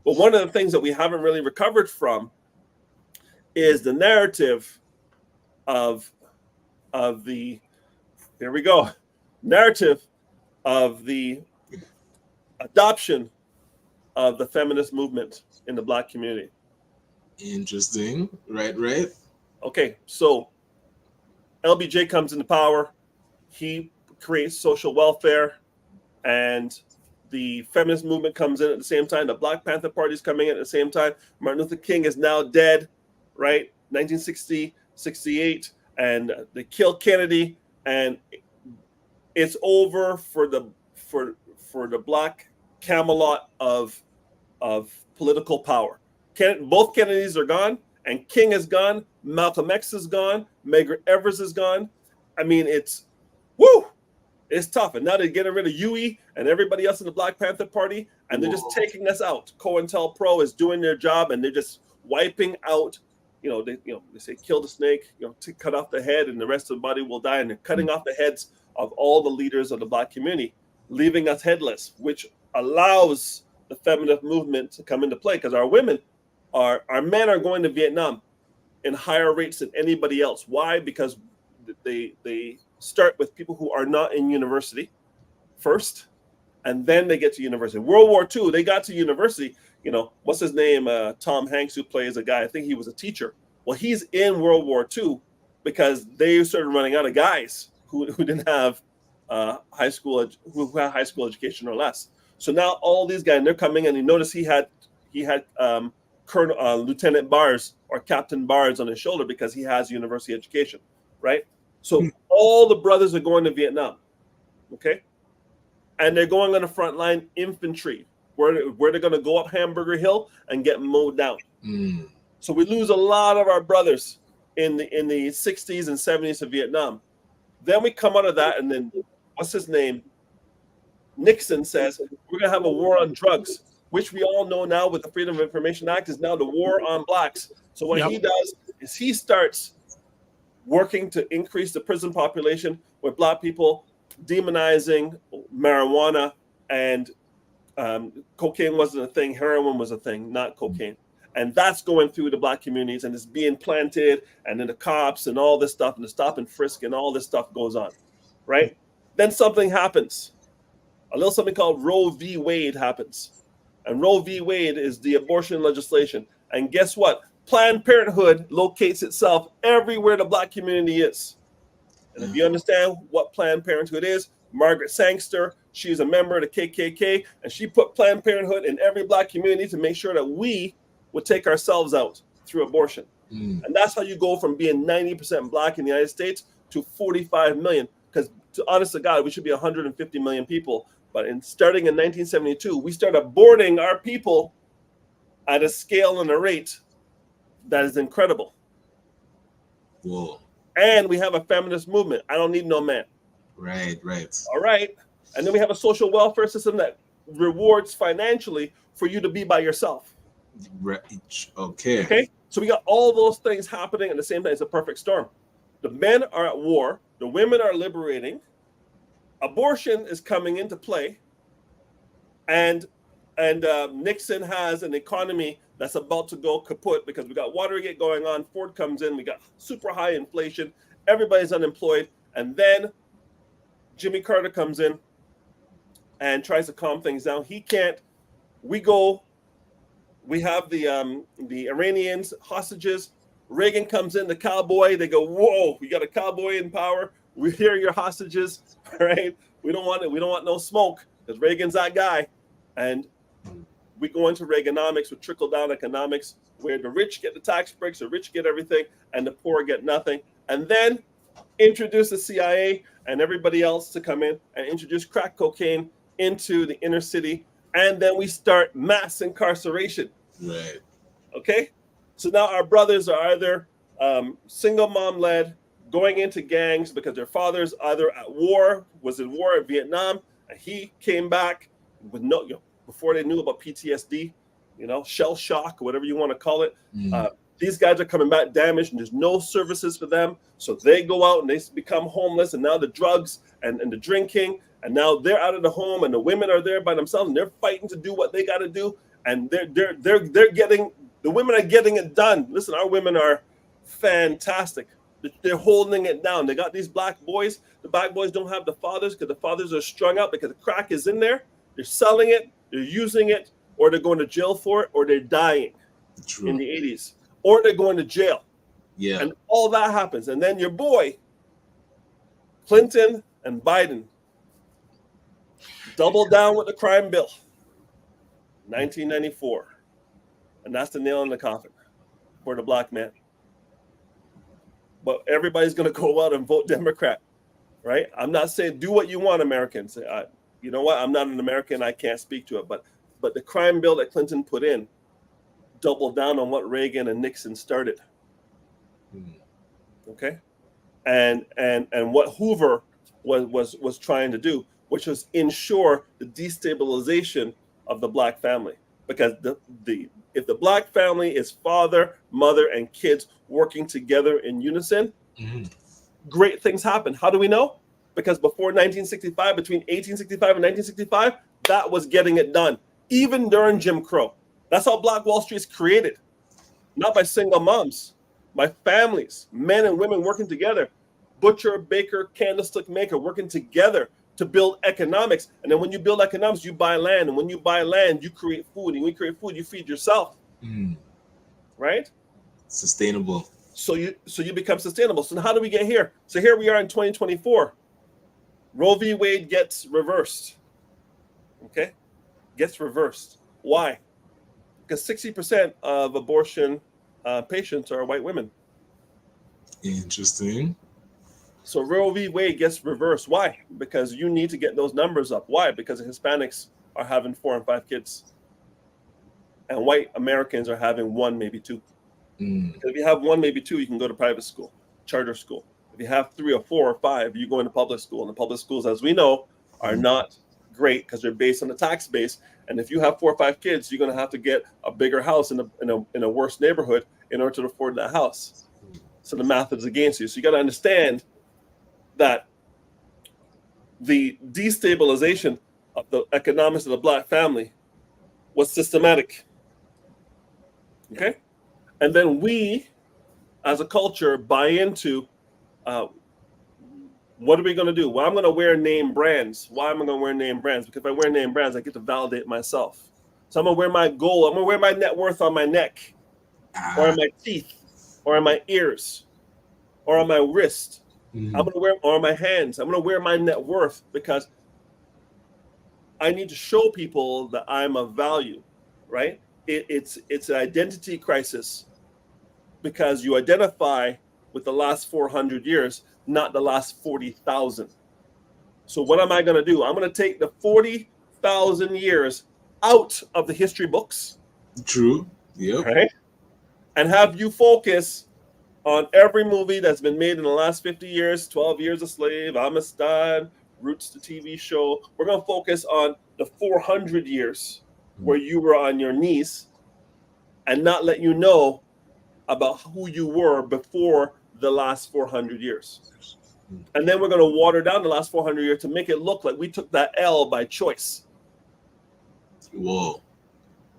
But one of the things that we haven't really recovered from is the narrative of the narrative of the adoption of the feminist movement in the Black community. Interesting. Right. Okay, so LBJ comes into power. He creates social welfare, and the feminist movement comes in at the same time. The Black Panther Party is coming in at the same time. Martin Luther King is now dead, right? 1960, 68, and they kill Kennedy, and it's over for the Black Camelot of political power. Both Kennedys are gone, and King is gone. Malcolm X is gone. Medgar Evers is gone. I mean, it's tough. And now they're getting rid of Huey and everybody else in the Black Panther Party, and they're just taking us out. COINTELPRO is doing their job, and they're just wiping out. They say kill the snake, to cut off the head, and the rest of the body will die. And they're cutting off the heads of all the leaders of the Black community, leaving us headless, which allows the feminist movement to come into play, because our men are going to Vietnam in higher rates than anybody else. Why? Because they start with people who are not in university first, and then they get to university. World War II, they got to university. What's his name? Tom Hanks, who plays a guy. I think he was a teacher. Well, he's in World War II because they started running out of guys who didn't have high school education or less. So now all these guys, they're coming, and you notice he had Lieutenant Bars or Captain Bars on his shoulder because he has university education, right? So all the brothers are going to Vietnam, okay? And they're going on the front line infantry, where they're going to go up Hamburger Hill and get mowed down. So we lose a lot of our brothers in the 60s and 70s of Vietnam. Then we come out of that, and then what's his name? Nixon says we're going to have a war on drugs, which we all know now with the Freedom of Information Act is now the war on blacks. So what he does is he starts working to increase the prison population with Black people, demonizing marijuana, and cocaine wasn't a thing. Heroin was a thing, not cocaine. And that's going through the Black communities, and it's being planted, and then the cops and all this stuff, and the stop and frisk and all this stuff goes on, right? Then something happens. A little something called Roe v. Wade happens. And Roe v. Wade is the abortion legislation. And guess what? Planned Parenthood locates itself everywhere the Black community is. And if you understand what Planned Parenthood is, Margaret Sangster, she's a member of the KKK, and she put Planned Parenthood in every Black community to make sure that we would take ourselves out through abortion. And that's how you go from being 90% Black in the United States to 45 million. Because to honest to God, we should be 150 million people. But starting in 1972, we started boarding our people at a scale and a rate that is incredible. Whoa. And we have a feminist movement. I don't need no man. Right. All right. And then we have a social welfare system that rewards financially for you to be by yourself. Right. Okay. Okay. So we got all those things happening at the same time. It's a perfect storm. The men are at war. The women are liberating. Abortion is coming into play. And Nixon has an economy that's about to go kaput because we got Watergate going on. Ford comes in. We got super high inflation. Everybody's unemployed. And then Jimmy Carter comes in and tries to calm things down. He can't. We have the Iranians hostages. Reagan comes in, the cowboy. They go, whoa, we got a cowboy in power. We hear your hostages, right? We don't want it. We don't want no smoke because Reagan's that guy. And we go into Reaganomics with trickle-down economics where the rich get the tax breaks, the rich get everything, and the poor get nothing. And then introduce the CIA and everybody else to come in and introduce crack cocaine into the inner city. And then we start mass incarceration. Right. Okay? So now our brothers are either single mom led, going into gangs because their father's either was in war in Vietnam, and he came back with before they knew about PTSD, shell shock, whatever you want to call it. These guys are coming back damaged, and there's no services for them. So they go out and they become homeless, and now the drugs and the drinking, and now they're out of the home, and the women are there by themselves, and they're fighting to do what they got to do, and the women are getting it done. Listen, our women are fantastic. They're holding it down. They got these black boys. The black boys don't have the fathers because the fathers are strung out because the crack is in there. They're selling it, they're using it, or they're going to jail for it, or they're dying in the 80s, or they're going to jail. Yeah. And all that happens. And then your boy, Clinton and Biden, double down with the crime bill, 1994. And that's the nail in the coffin for the black man. But everybody's going to go out and vote Democrat, right? I'm not saying do what you want, Americans. You know what? I'm not an American. I can't speak to it. But the crime bill that Clinton put in doubled down on what Reagan and Nixon started. Okay, and what Hoover was trying to do, which was ensure the destabilization of the black family, because if the black family is father, mother, and kids working together in unison, great things happen. How do we know? Because before 1965, between 1865 and 1965, that was getting it done, even during Jim Crow. That's how Black Wall Street is created, not by single moms, by families, men and women working together, butcher, baker, candlestick maker, working together to build economics. And then when you build economics, you buy land. And when you buy land, you create food. And when you create food, you feed yourself. Right? Sustainable. So you become sustainable. So how do we get here? So here we are in 2024. Roe v. Wade gets reversed. Okay? Gets reversed. Why? Because 60% of abortion patients are white women. Interesting. So Roe v. Wade gets reversed. Why? Because you need to get those numbers up. Why? Because the Hispanics are having 4 and 5 kids. And white Americans are having 1, maybe 2. Because if you have 1, maybe 2, you can go to private school, charter school. If you have 3 or 4 or 5, you go into public school. And the public schools, as we know, are not great because they're based on the tax base. And if you have 4 or 5 kids, you're going to have to get a bigger house in a worse neighborhood in order to afford that house. So the math is against you. So you got to understand that the destabilization of the economics of the black family was systematic. Okay? And then we, as a culture, buy into what are we going to do? Well, I'm going to wear name brands. Why am I going to wear name brands? Because if I wear name brands, I get to validate myself. So I'm going to wear my gold. I'm going to wear my net worth on my neck, or on my teeth, or on my ears, or on my wrist. I'm going to wear, or on my hands. I'm going to wear my net worth because I need to show people that I'm of value, right? It's an identity crisis because you identify with the last 400 years, not the last 40,000. So what am I going to do? I'm going to take the 40,000 years out of the history books. True. Yep. Right. And have you focus on every movie that's been made in the last 50 years, 12 Years a Slave, Amistad, Roots, the TV show. We're going to focus on the 400 years where you were on your knees and not let you know about who you were before the last 400 years. And then we're going to water down the last 400 years to make it look like we took that L by choice. Whoa.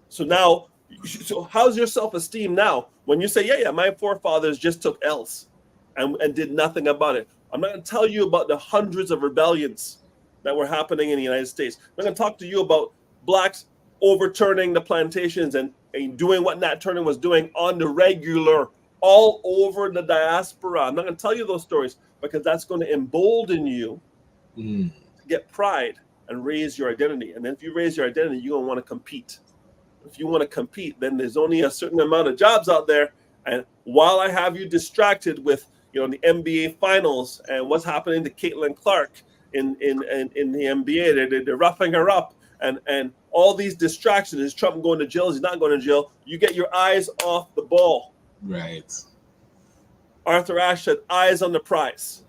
So now, so how's your self-esteem now when you say, yeah, my forefathers just took L's and did nothing about it? I'm not going to tell you about the hundreds of rebellions that were happening in the United States. I'm going to talk to you about blacks overturning the plantations and doing what Nat Turner was doing on the regular all over the diaspora. I'm not going to tell you those stories because that's going to embolden you to get pride and raise your identity. And then if you raise your identity, you're going to want to compete. If you want to compete, then there's only a certain amount of jobs out there. And while I have you distracted with, the NBA finals and what's happening to Caitlin Clark in the NBA, they're roughing her up and all these distractions. Is Trump going to jail? Is he not going to jail? You get your eyes off the ball. Right. Arthur Ashe said, eyes on the prize.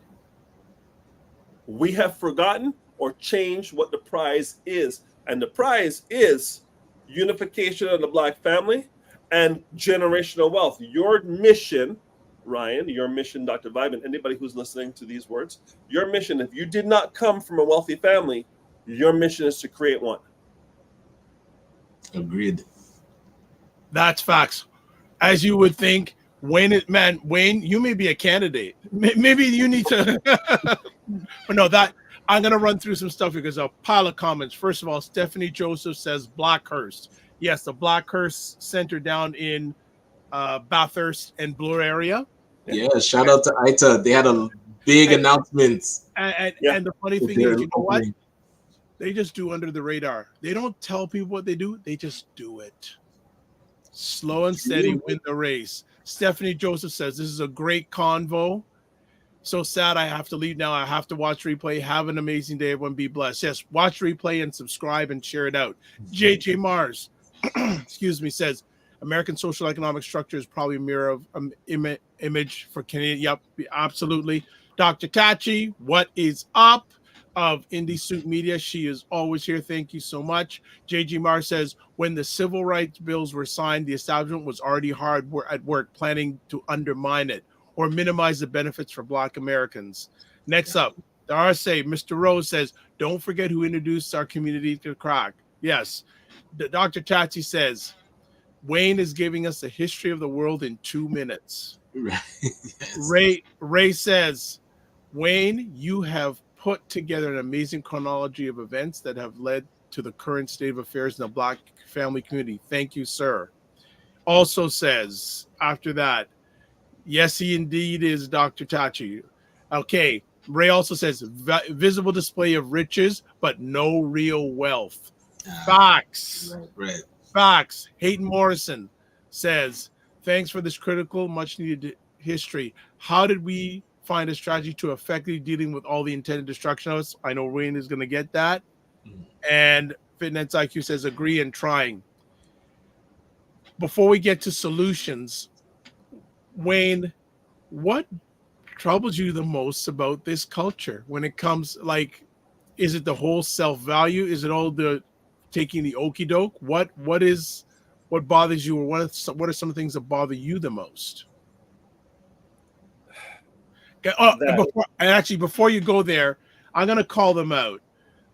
We have forgotten or changed what the prize is. And the prize is unification of the black family and generational wealth. Your mission, Ryan, your mission, Dr. Vibe, and anybody who's listening to these words, your mission, if you did not come from a wealthy family, your mission is to create one. Agreed. That's facts. As you would think, Wayne, you may be a candidate. Maybe you need to. But no, that I'm going to run through some stuff because a pile of comments. First of all, Stephanie Joseph says Blackhurst. Yes, the Blackhurst Center down in Bathurst and Bloor area. Yeah, shout out to Ita. They had a big announcement. And the funny thing is, you know what? They just do under the radar. They don't tell people what they do. They just do it. Slow and steady win the race. Stephanie Joseph says, this is a great convo. So sad I have to leave now. I have to watch replay. Have an amazing day. Everyone be blessed. Yes, watch replay and subscribe and share it out. JJ Mars, excuse me, says, American social economic structure is probably a mirror of image for Canadian. Yep, absolutely. Dr. Tachi, what is up? Of Indie Suit Media. She is always here. Thank you so much. JG Mar says, when the civil rights bills were signed, the establishment was already hard at work planning to undermine it or minimize the benefits for Black Americans. Next up, the RSA, Mr. Rose says, don't forget who introduced our community to crack. Yes. Dr. Tachi says, Wayne is giving us the history of the world in 2 minutes. Right. Yes. Ray says, Wayne, you have put together an amazing chronology of events that have led to the current state of affairs in the Black family community. Thank you, sir. Also says, after that, yes, he indeed is Dr. Tachi. Okay. Ray also says, visible display of riches, but no real wealth. Facts. Right. Facts. Hayden Morrison says, thanks for this critical, much needed history. How did we find a strategy to effectively dealing with all the intended destruction of us? I know Wayne is going to get that. And Fitness IQ says, agree and trying. Before we get to solutions, Wayne, what troubles you the most about this culture when it comes, like, is it the whole self-value? Is it all the taking the okie doke? What bothers you, or what are some of the things that bother you the most? Before you go there, I'm going to call them out.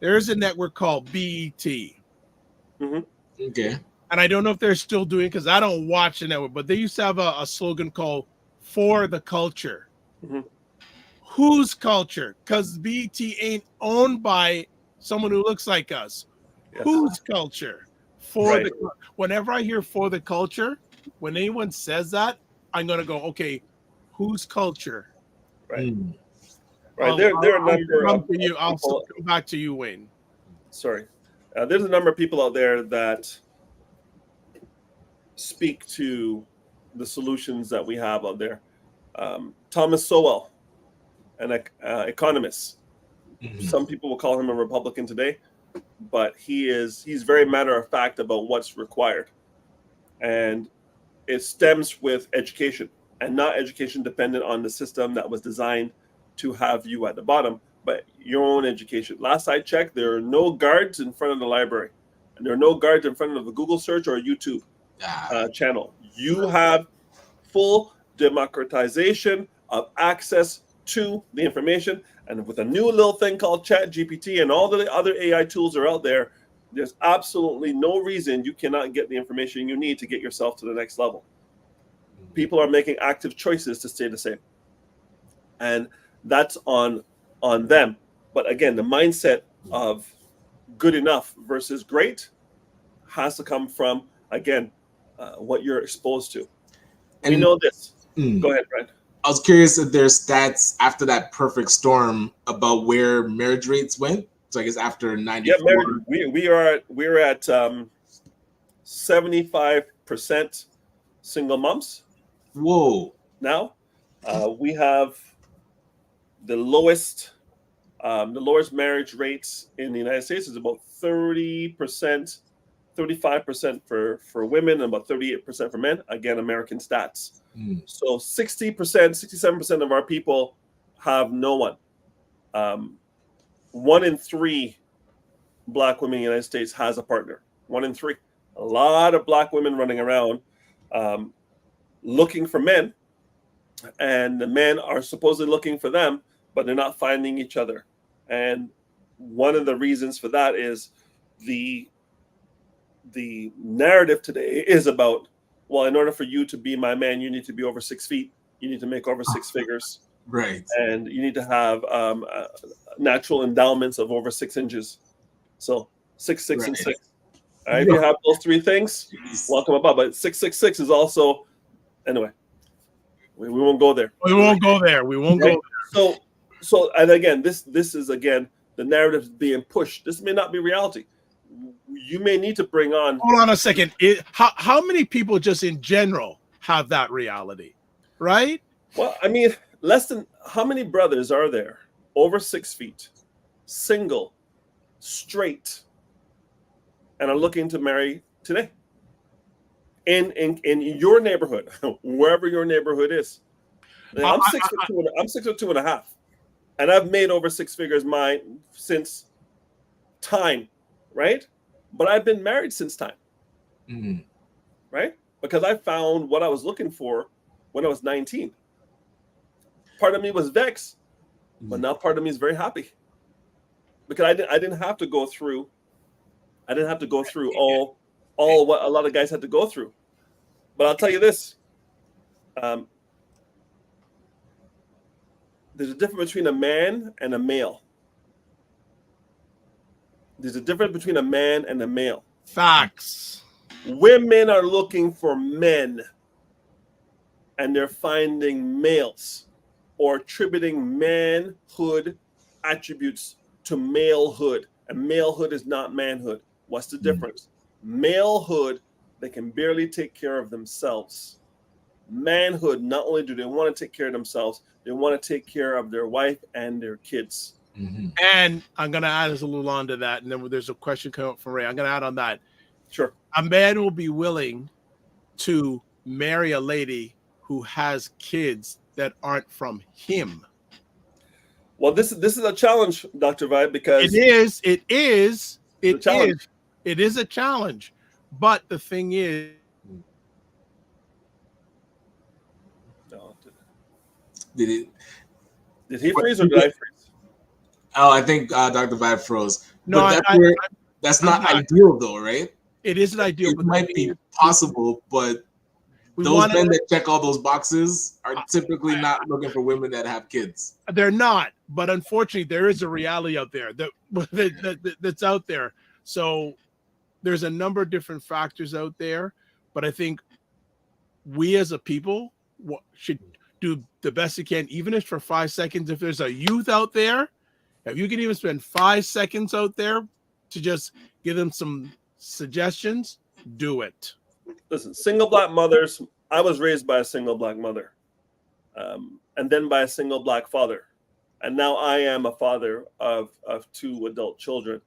There's a network called BET. Mm-hmm. Okay. And I don't know if they're still doing it because I don't watch the network, but they used to have a slogan called For the Culture. Mm-hmm. Whose culture? Because BET ain't owned by someone who looks like us. Yes. Whose culture? Whenever I hear For the Culture, when anyone says that, I'm going to go, okay, whose culture? Right. Right. There are a number of people. I'll come back to you, Wayne. Sorry. There's a number of people out there that speak to the solutions that we have out there. Thomas Sowell, an economist, Some people will call him a Republican today, but he's very matter of fact about what's required. And it stems with education, and not education dependent on the system that was designed to have you at the bottom, but your own education. Last I checked, there are no guards in front of the library, and there are no guards in front of a Google search or a YouTube channel. You have full democratization of access to the information. And with a new little thing called Chat GPT and all the other AI tools are out there, there's absolutely no reason you cannot get the information you need to get yourself to the next level. People are making active choices to stay the same. And that's on them. But again, the mindset of good enough versus great has to come from, again, what you're exposed to. And we know this. Go ahead, Brent. I was curious if there's stats after that perfect storm about where marriage rates went. So I guess after 94. Yeah, we're at 75% single moms. Whoa. Now we have the lowest marriage rates in the United States is about 30%, 35% for women and about 38% for men. Again, American stats. So 60%, 67% of our people have no one. 1 in 3 Black women in the United States has a partner. 1 in 3. A lot of Black women running around looking for men, and the men are supposedly looking for them, but they're not finding each other. And one of the reasons for that is the narrative today is about, well, in order for you to be my man, you need to be over 6 feet. You need to make over 6 figures. Right. And you need to have natural endowments of over 6 inches. So 6, 6, and 6. All right, if you have those 3 things, welcome above. But 666 is also, anyway, we won't go there. We won't go there. So, and again, this is again the narrative being pushed. This may not be reality. You may need to bring on. Hold on a second. How many people just in general have that reality, right? Well, I mean, less than how many brothers are there over 6 feet, single, straight, and are looking to marry today? In your neighborhood, wherever your neighborhood is. I'm 6'2", I'm 6'2.5", and I've made over 6 figures since time, right? But I've been married since time, right? Because I found what I was looking for when I was 19. Part of me was vexed, but now part of me is very happy because I didn't have to go through. I didn't have to go through all what a lot of guys had to go through. But I'll tell you this. There's a difference between a man and a male. There's a difference between a man and a male. Facts. Women are looking for men, and they're finding males or attributing manhood attributes to malehood. And malehood is not manhood. What's the difference? Malehood, they can barely take care of themselves. Manhood, not only do they want to take care of themselves, they want to take care of their wife and their kids. And I'm going to add a little on to that. And then there's a question coming up from Ray. I'm going to add on that. Sure. A man will be willing to marry a lady who has kids that aren't from him. Well, this is a challenge, Dr. Vibe, because it is a challenge. But the thing is, did he freeze or did I freeze? Oh, I think Dr. Vibe froze. No, but that's not ideal, though, right? It isn't ideal. It might be possible, but those men that check all those boxes are typically not looking for women that have kids. They're not, but unfortunately, there is a reality out there that's out there. So there's a number of different factors out there, but I think we as a people should do the best you can, even if for 5 seconds. If there's a youth out there, if you can even spend 5 seconds out there to just give them some suggestions, do it. Listen, single Black mothers. I was raised by a single Black mother, and then by a single Black father, and now I am a father of 2 adult children.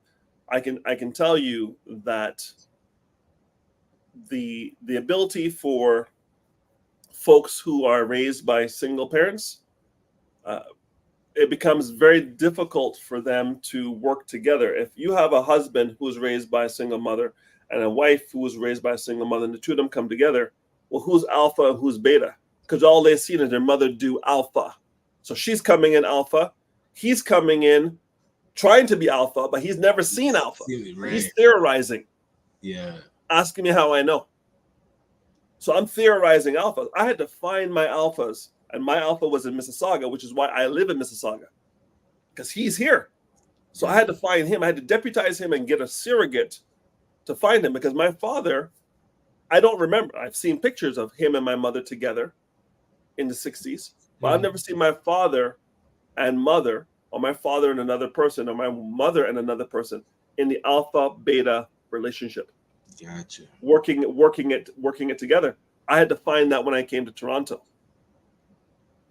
I can tell you that the ability for folks who are raised by single parents, it becomes very difficult for them to work together. If you have a husband who was raised by a single mother and a wife who was raised by a single mother, and the two of them come together, well, who's alpha and who's beta? Because all they've seen is their mother do alpha. So she's coming in alpha. He's coming in trying to be alpha, but he's never seen alpha. Right. He's theorizing. Yeah. Asking me how I know. So I'm theorizing alphas. I had to find my alphas, and my alpha was in Mississauga, which is why I live in Mississauga, because he's here. So I had to find him. I had to deputize him and get a surrogate to find him, because my father, I don't remember. I've seen pictures of him and my mother together in the 60s, but I've never seen my father and mother, or my father and another person, or my mother and another person in the alpha beta relationship. Gotcha. Working it together. I had to find that when I came to Toronto.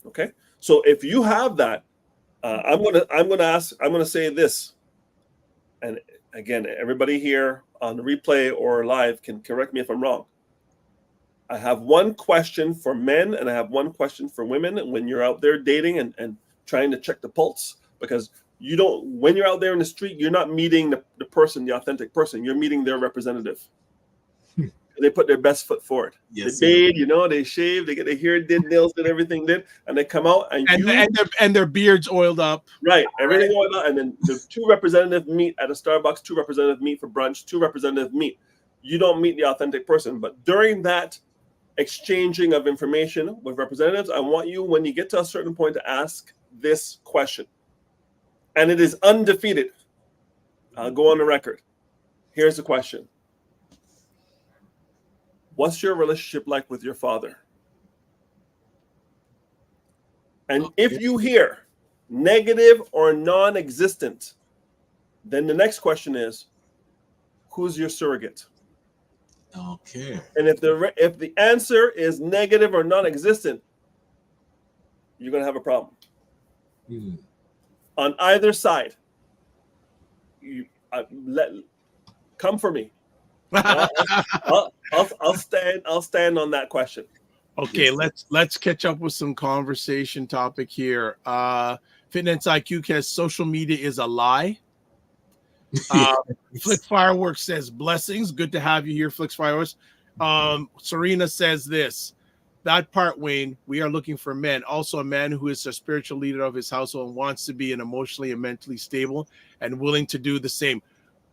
Okay, so if you have that, I'm gonna say this, and again, everybody here on the replay or live can correct me if I'm wrong. I have one question for men and I have one question for women. And when you're out there dating and trying to check the pulse, because when you're out there in the street, you're not meeting the person, the authentic person. You're meeting their representative. They put their best foot forward. Yes, they bathe, they shave, they get their hair did, nails did, everything did, and they come out and their beards oiled up. Right, everything oiled up, and then the 2 representatives meet at a Starbucks, 2 representatives meet for brunch, 2 representatives meet. You don't meet the authentic person, but during that exchanging of information with representatives, I want you, when you get to a certain point, to ask this question. And it is undefeated. I'll go on the record. Here's the question. What's your relationship like with your father? And if you hear negative or non-existent, then the next question is, who's your surrogate? Okay. And if the answer is negative or non-existent, you're going to have a problem. On either side, come for me. I'll stand on that question. Okay, let's catch up with some conversation topic here. Fitness IQ says social media is a lie. Flick Fireworks says blessings. Good to have you here, Flick Fireworks. Serena says this. That part, Wayne, we are looking for men. Also a man who is a spiritual leader of his household and wants to be an emotionally and mentally stable and willing to do the same.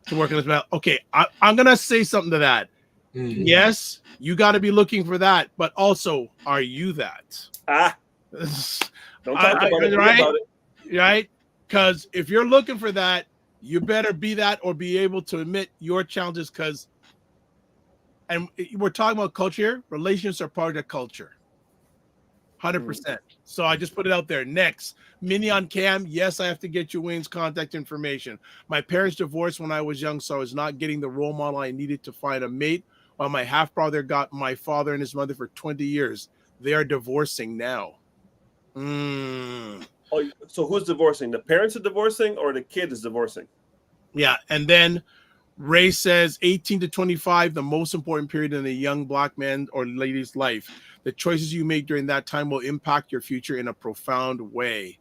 To work on his well. Okay, I'm gonna say something to that. Yes, you got to be looking for that, but also, are you that? Don't talk about it. Right? About it. Right? Because if you're looking for that, you better be that or be able to admit your challenges. Because, and we're talking about culture here. Relationships are part of the culture. 100%. So I just put it out there. Next, Mini on Cam. Yes, I have to get you Wayne's contact information. My parents divorced when I was young, so I was not getting the role model I needed to find a mate. While my half brother got my father and his mother for 20 years. They are divorcing now. Oh, so who's divorcing? The parents are divorcing or the kid is divorcing? Yeah, and then Ray says 18 to 25, the most important period in a young black man or lady's life. The choices you make during that time will impact your future in a profound way.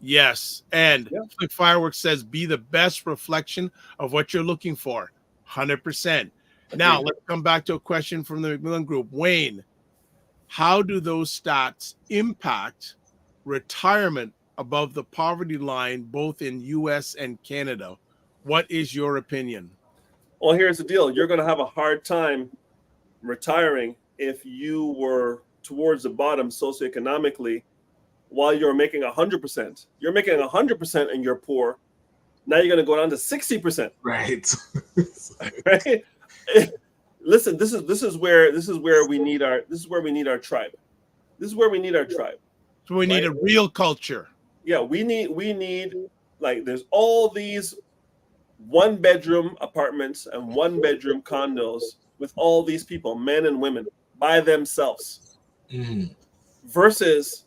Yes, and Flick Fireworks says be the best reflection of what you're looking for. 100%. Now, let's come back to a question from the Macmillan Group. Wayne, how do those stats impact retirement above the poverty line, both in U.S. and Canada? What is your opinion? Well, here's the deal. You're going to have a hard time retiring if you were towards the bottom socioeconomically while you're making 100%. You're making 100% and you're poor. Now you're going to go down to 60%. Right. Right? Listen, this is where we need our tribe. This is where we need our tribe. So we need a real culture. Yeah, we need like there's all these 1-bedroom apartments and 1-bedroom condos with all these people, men and women, by themselves. Versus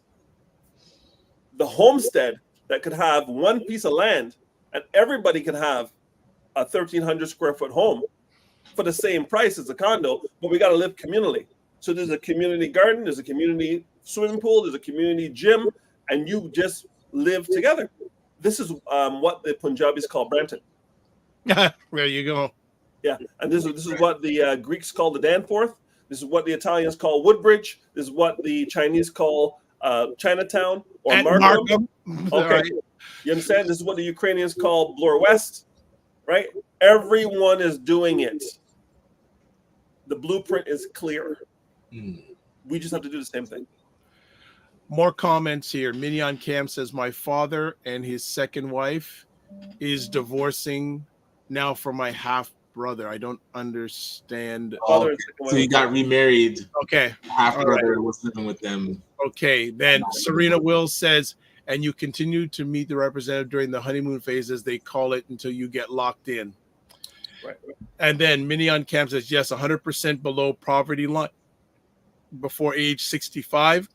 the homestead that could have one piece of land, and everybody could have a 1,300 square foot home for the same price as a condo, but we got to live communally. So there's a community garden, there's a community swimming pool, there's a community gym, and you just live together. This is what the Punjabis call Brampton. There you go. Yeah, and this is what the Greeks call the Danforth. This is what the Italians call Woodbridge. This is what the Chinese call Chinatown or Markham. Okay, right. You understand? This is what the Ukrainians call Bloor West, right? Everyone is doing it. The blueprint is clear. We just have to do the same thing. More comments here. Mignon Cam says, my father and his second wife is divorcing now for my half brother. I don't understand. So he got remarried. Okay. Half brother was living with them. Okay. Then Serena Wills says, and you continue to meet the representative during the honeymoon phase, as they call it, until you get locked in. Right. And then Mignon Cam says, yes, 100% below poverty line before age 65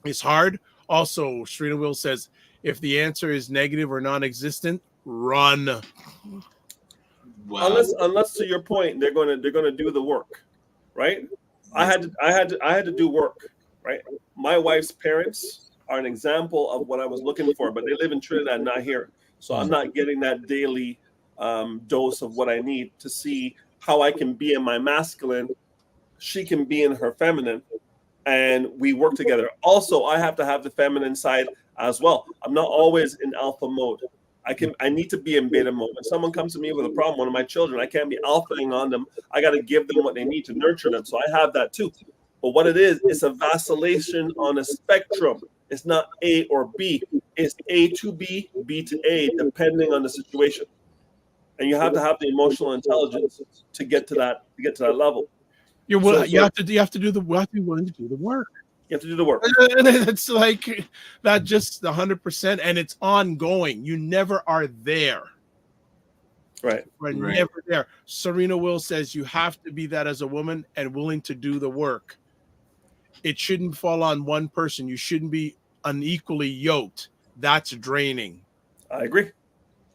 is hard. Also, Serena Wills says, if the answer is negative or non-existent, run. Wow. Unless to your point, they're going to do the work, right? I had to do work, right? My wife's parents are an example of what I was looking for, but they live in Trinidad, not here, so I'm not getting that daily dose of what I need to see how I can be in my masculine, she can be in her feminine, and we work together. Also, I have to have the feminine side as well. I'm not always in alpha mode. I need to be in beta mode. When someone comes to me with a problem, one of my children, I can't be alphaing on them. I got to give them what they need to nurture them. So I have that too. But what it is, it's a vacillation on a spectrum. It's not A or B. It's A to B, B to A, depending on the situation. And you have to have the emotional intelligence to get to that level. You have to be willing to do the work. You have to do the work. And it's like that, just 100%, and it's ongoing. You never are there. Right. We're never there. Serena Wills says you have to be that as a woman and willing to do the work. It shouldn't fall on one person. You shouldn't be unequally yoked. That's draining. I agree.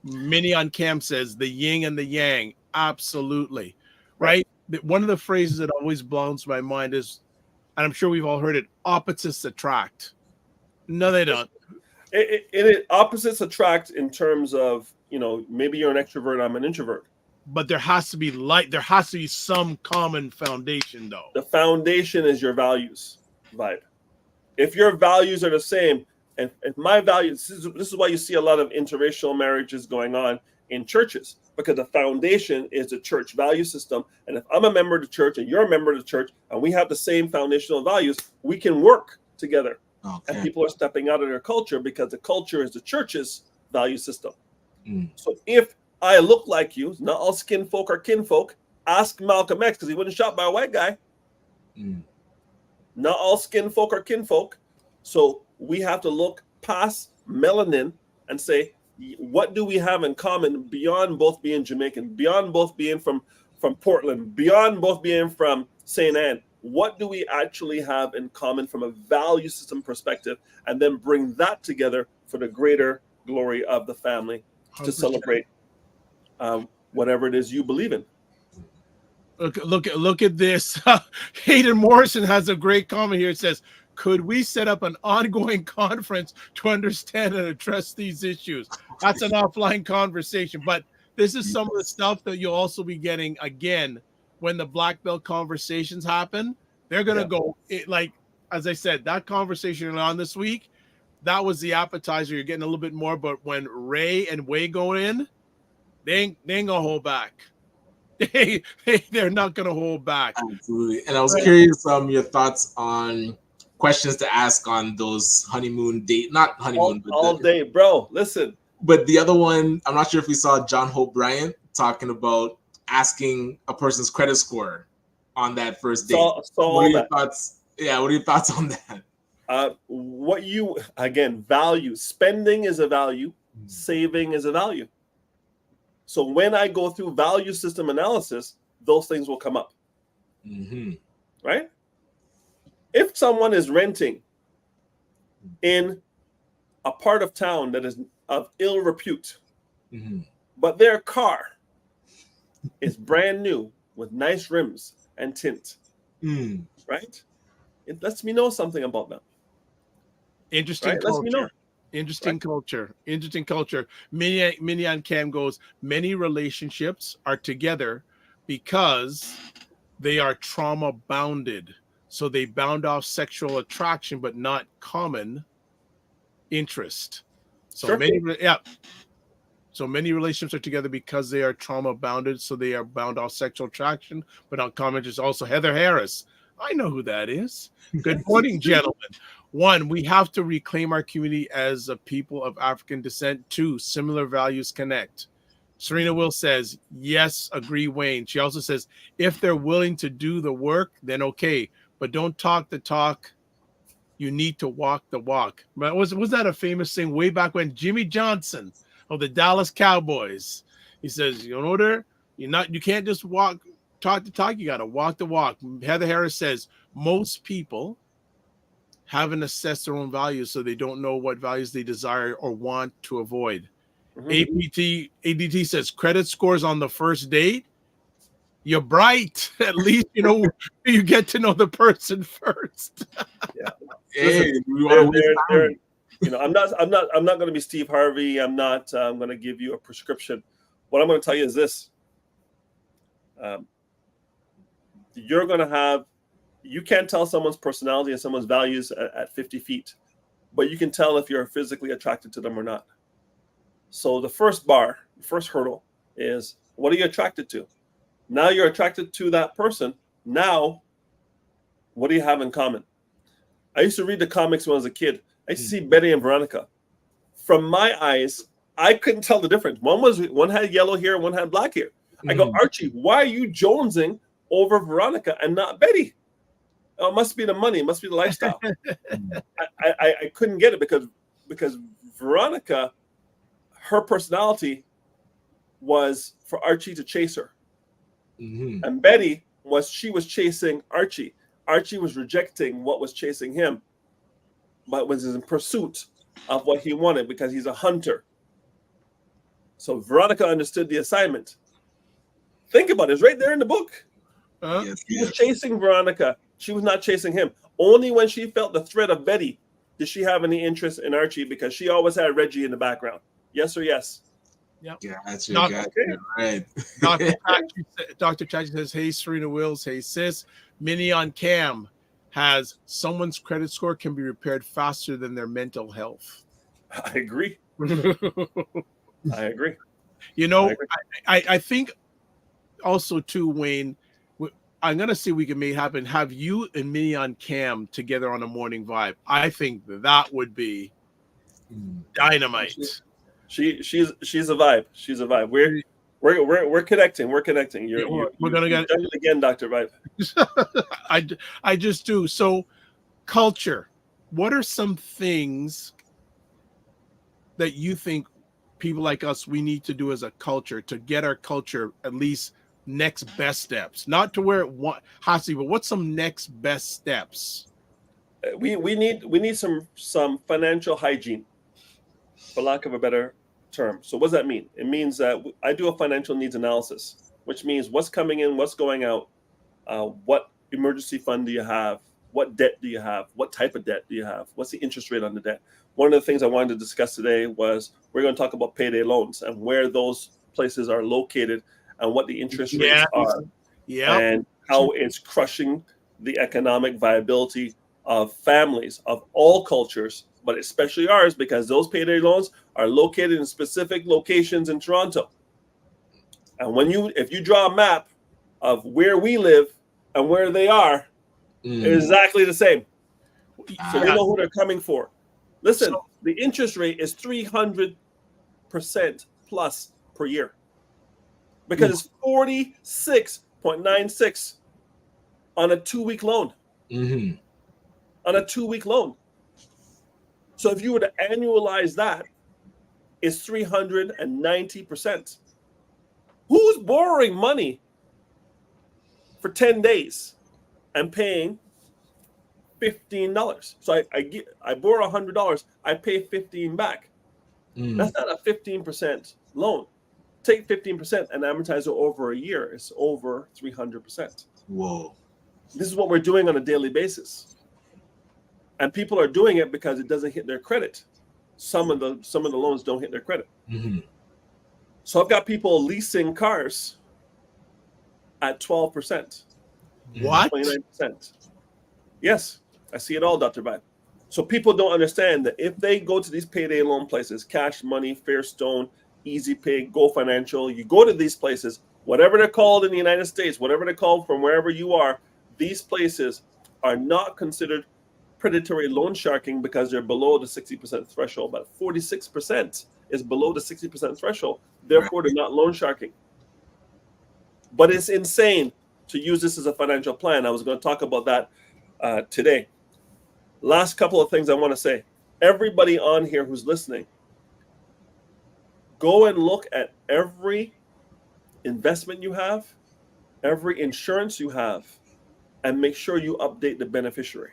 Mignon Cam says the yin and the yang. Absolutely. Right? One of the phrases that always blows my mind is, and I'm sure we've all heard it, opposites attract. No, they don't. It opposites attract in terms of, maybe you're an extrovert, I'm an introvert. But there has to be some common foundation, though. The foundation is your values vibe. If your values are the same, and if my values, this is why you see a lot of interracial marriages going on in churches, because the foundation is the church value system. And if I'm a member of the church and you're a member of the church and we have the same foundational values, we can work together. Okay. And people are stepping out of their culture because the culture is the church's value system. So if I look like you, not all skin folk are kinfolk, ask Malcolm X, because he wasn't shot by a white guy. Not all skin folk are kinfolk. So we have to look past melanin and say, what do we have in common beyond both being Jamaican, beyond both being from Portland, beyond both being from St. Anne? What do we actually have in common from a value system perspective, and then bring that together for the greater glory of the family 100%. To celebrate whatever it is you believe in. Look at this. Hayden Morrison has a great comment here. It says, could we set up an ongoing conference to understand and address these issues? That's an offline conversation, but this is some of the stuff that you'll also be getting again when the black belt conversations happen. They're going to go, like, as I said, that conversation on this week, that was the appetizer. You're getting a little bit more, but when Ray and Way go in, they ain't going to hold back. They're not going to hold back. Absolutely. And I was curious your thoughts on questions to ask on those honeymoon date, not honeymoon, all day, bro. Listen. But the other one, I'm not sure if we saw John Hope Bryant talking about asking a person's credit score on that first date. What are your thoughts? Yeah, what are your thoughts on that? Value. Spending is a value. Saving is a value. So when I go through value system analysis, those things will come up. Right? If someone is renting in a part of town that is of ill repute, Mhm. but their car is brand new with nice rims and tint, Mm. right? It lets me know something about them, Interesting right? It lets me know. culture. Interesting Right. culture. Interesting culture. Mini on Cam goes, many relationships are together because they are trauma bounded. So they bound off sexual attraction, but not common interest. So Sure. yeah. So many relationships are together because they are trauma bounded. So they are bound off sexual attraction, but not common interest. Also, Heather Harris. I know who that is. Good morning, gentlemen. One, we have to reclaim our community as a people of African descent. Two, similar values connect. Serena Will says, yes, agree, Wayne. She also says, if they're willing to do the work, then okay, but don't talk the talk. You need to walk the walk. But was that a famous thing way back when Jimmy Johnson of the Dallas Cowboys? He says, you know, you can't just talk the talk. You got to walk the walk. Heather Harris says most people haven't assessed their own values, so they don't know what values they desire or want to avoid. ADT says credit scores on the first date. You're bright. At least you get to know the person first. Yeah. Hey, Listen, we want to waste time. I'm not going to be Steve Harvey. I'm not going to give you a prescription. What I'm going to tell you is this: you're going to have. You can't tell someone's personality and someone's values at 50 feet, but you can tell if you're physically attracted to them or not. So the first hurdle is, what are you attracted to? Now you're attracted to that person. Now, what do you have in common? I used to read the comics when I was a kid. I used to see Betty and Veronica. From my eyes, I couldn't tell the difference. One had yellow hair, one had black hair. I go, Archie, why are you jonesing over Veronica and not Betty? Oh, it must be the money. It must be the lifestyle. I couldn't get it because Veronica, her personality was for Archie to chase her. Mm-hmm. And Betty was chasing Archie. Archie was rejecting what was chasing him, but was in pursuit of what he wanted because he's a hunter. So Veronica understood the assignment. Think about it. It's right there in the book. Yes, He was chasing Veronica. She was not chasing him. Only when she felt the threat of Betty did she have any interest in Archie, because she always had Reggie in the background. Yes or yes? Yep. Gotcha. Right. Dr. Chachi says, hey, Serena Wills. Hey, sis. Mini on Cam has someone's credit score can be repaired faster than their mental health. I agree. I agree. I think also too, Wayne, I'm going to see if we can make it happen. Have you and Mini on Cam together on a morning vibe. I think that would be dynamite. She's a vibe. She's a vibe. We're connecting. We're connecting. We're gonna get it again, Dr. Vibe. I just do. So culture. What are some things that you think people like us, we need to do as a culture to get our culture at least next best steps? Not to where it has to be, but what's some next best steps? We need some financial hygiene, for lack of a better term. So what does that mean? It means that I do a financial needs analysis, which means what's coming in, what's going out, what emergency fund do you have, what debt do you have, what type of debt do you have, what's the interest rate on the debt. One of the things I wanted to discuss today was we're going to talk about payday loans and where those places are located and what the interest rates are, and how it's crushing the economic viability of families of all cultures, but especially ours, because those payday loans are located in specific locations in Toronto. And if you draw a map of where we live and where they are, exactly the same. So we know who they're coming for. Listen, the interest rate is 300% plus per year, because it's 46.96 on a 2-week loan. Mm-hmm. On a 2-week loan. So if you were to annualize that, it's 390%. Who's borrowing money for 10 days and paying $15. So I borrow $100. I pay 15 back. That's not a 15% loan. Take 15% and amortize it over a year. It's over 300%. Whoa. This is what we're doing on a daily basis. And people are doing it because it doesn't hit their credit. Some of the loans don't hit their credit. So I've got people leasing cars at 12%. What? 29%. Yes, I see it all, Dr. Vibe. So people don't understand that if they go to these payday loan places, Cash Money, Fairstone, Easy Pay, Go Financial, you go to these places, whatever they're called in the United States, whatever they're called from wherever you are, these places are not considered predatory loan sharking because they're below the 60% threshold. But 46% is below the 60% threshold. Therefore, they're not loan sharking. But it's insane to use this as a financial plan. I was going to talk about that today. Last couple of things I want to say. Everybody on here who's listening, go and look at every investment you have, every insurance you have, and make sure you update the beneficiary.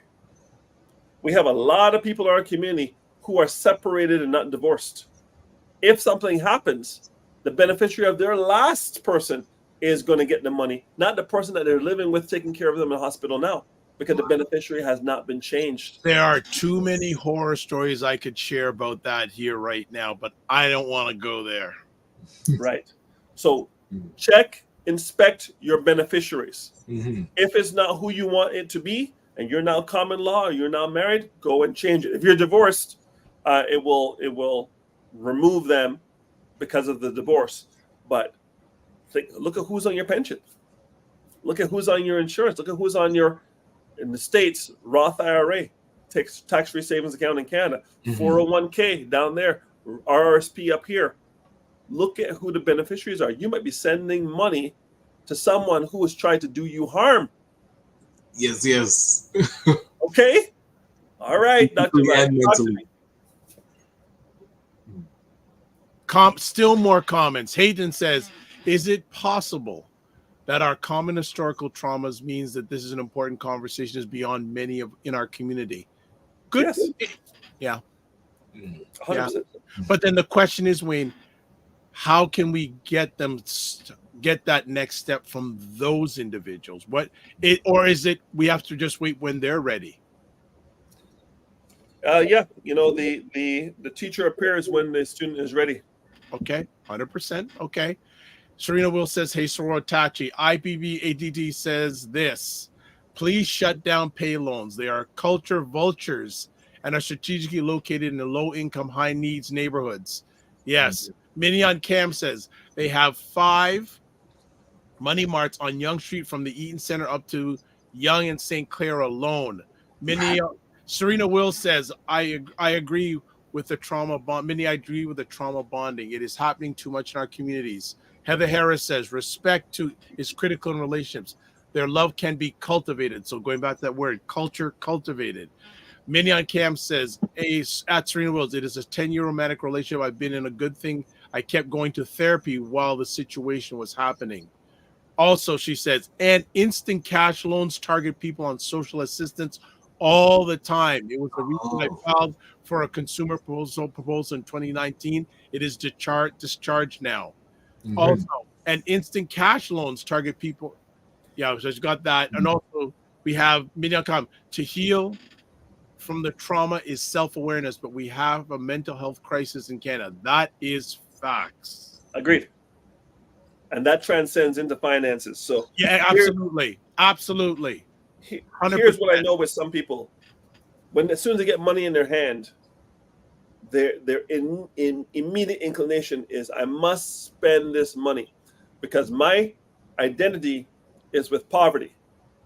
We have a lot of people in our community who are separated and not divorced. If something happens, the beneficiary of their last person is going to get the money, not the person that they're living with, taking care of them in the hospital now, because the beneficiary has not been changed. There are too many horror stories I could share about that here right now, but I don't want to go there. Right. So check, inspect your beneficiaries. If it's not who you want it to be, and you're now common law, or you're now married, go and change it. If you're divorced, it will remove them because of the divorce. But look at who's on your pension. Look at who's on your insurance. Look at who's on your, in the States, Roth IRA, tax-free savings account in Canada, 401k down there, RRSP up here. Look at who the beneficiaries are. You might be sending money to someone who is trying to do you harm. Yes. Okay? All right, Dr. Ryan, talk to me. Still more comments. Hayden says, is it possible that our common historical traumas means that this is an important conversation is beyond many in our community? Good. Yes. Yeah. 100%. Yeah. But then the question is, Wayne, how can we get that next step from those individuals? Or is it we have to just wait when they're ready? Yeah, the teacher appears when the student is ready. Okay, 100%. Okay. Serena Will says, hey, Soror Tachi. IBBADD says this. Please shut down pay loans. They are culture vultures and are strategically located in the low-income, high-needs neighborhoods. Yes. Minion Cam says they have 5 money marts on Yonge Street from the Eaton Center up to Yonge and St. Clair alone. Serena Will says, I agree with the trauma bond. I agree with the trauma bonding. It is happening too much in our communities. Heather Harris says, respect is critical in relationships. Their love can be cultivated. So going back to that word, culture cultivated. Minion Cam says, hey, at Serena Wills, it is a 10-year romantic relationship. I've been in a good thing. I kept going to therapy while the situation was happening. Also, she says, and instant cash loans target people on social assistance all the time. It was the reason I filed for a consumer proposal in 2019. It is discharged now. Also, and instant cash loans target people. Yeah, so she's got that. And also, we have to heal from the trauma is self-awareness, but we have a mental health crisis in Canada. That is facts. Agreed. And that transcends into finances. So yeah, absolutely. 100%. Here's what I know with some people. As soon as they get money in their hand, their immediate inclination is, I must spend this money because my identity is with poverty.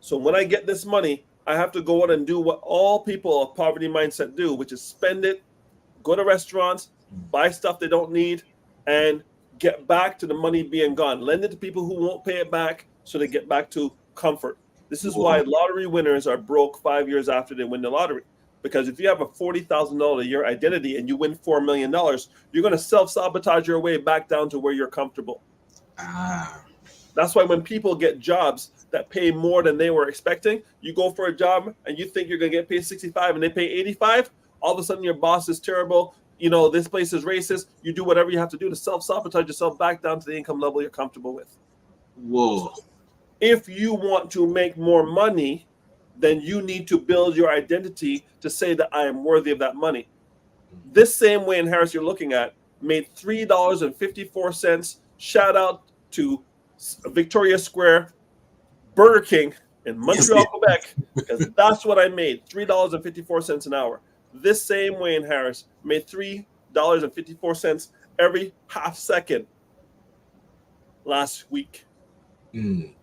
So when I get this money, I have to go out and do what all people of poverty mindset do, which is spend it, go to restaurants, buy stuff they don't need, and get back to the money being gone. Lend it to people who won't pay it back so they get back to comfort. This is why lottery winners are broke 5 years after they win the lottery. Because if you have a $40,000 a year identity and you win $4 million, you're going to self-sabotage your way back down to where you're comfortable. That's why when people get jobs that pay more than they were expecting, you go for a job and you think you're going to get paid 65 and they pay 85. All of a sudden, your boss is terrible. This place is racist. You do whatever you have to do to self-sabotage yourself back down to the income level you're comfortable with. Whoa. So if you want to make more money, then you need to build your identity to say that I am worthy of that money. This same Wayne Harris you're looking at made $3.54. Shout out to Victoria Square Burger King in Montreal, Quebec, because that's what I made, $3.54 an hour. This same Wayne Harris made $3.54 every half second last week.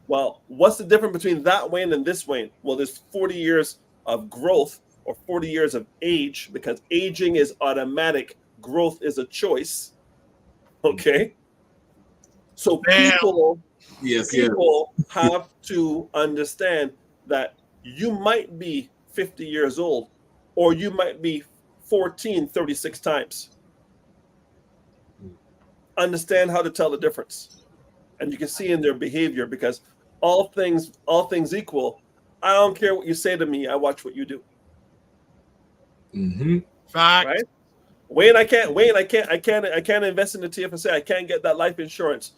Well, what's the difference between that Wayne and this Wayne? Well, there's 40 years of growth or 40 years of age, because aging is automatic. Growth is a choice. Okay? So people have to understand that you might be 50 years old or you might be 36 times. Understand how to tell the difference. And you can see in their behavior, because all things equal, I don't care what you say to me, I watch what you do. Fact. Right? Wayne, I can't invest in the TFSA. I can't get that life insurance.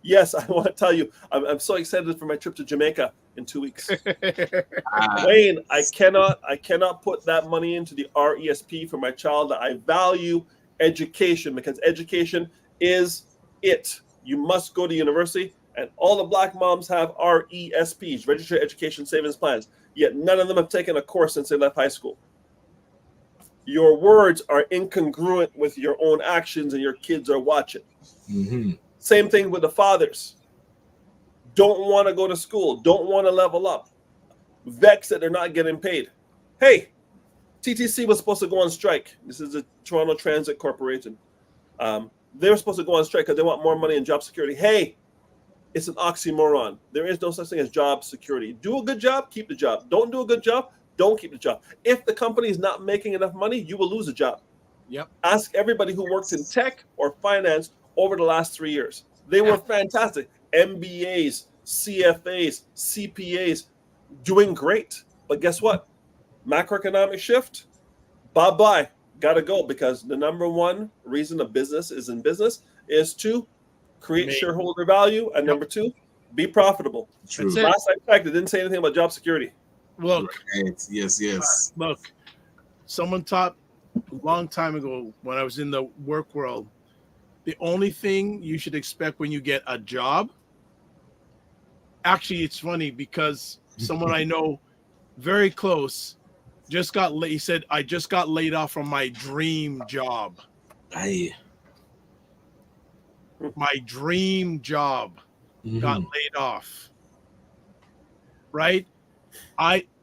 Yes, I want to tell you, I'm so excited for my trip to Jamaica in 2 weeks. Wayne, I cannot put that money into the RESP for my child. I value education, because education is it. You must go to university, and all the Black moms have RESPs, Registered Education Savings Plans, yet none of them have taken a course since they left high school. Your words are incongruent with your own actions, and your kids are watching. Same thing with the fathers. Don't want to go to school, don't want to level up, vexed that they're not getting paid. Hey, TTC was supposed to go on strike. This is the Toronto Transit Corporation. They were supposed to go on strike because they want more money in job security. Hey, it's an oxymoron. There is no such thing as job security. Do a good job, keep the job. Don't do a good job, don't keep the job. If the company is not making enough money, you will lose a job. Yep. Ask everybody who worked in tech or finance over the last 3 years. They were fantastic. MBAs, CFAs, CPAs, doing great. But guess what? Macroeconomic shift, bye-bye. Got to go, because the number one reason a business is in business is to create shareholder value, and number two, be profitable. True. Last I checked, it didn't say anything about job security. Look, yes. Look, someone taught a long time ago when I was in the work world, the only thing you should expect when you get a job, actually, it's funny because someone I know very close just got laid. He said, I just got laid off from my dream job. My dream job got laid off. Right?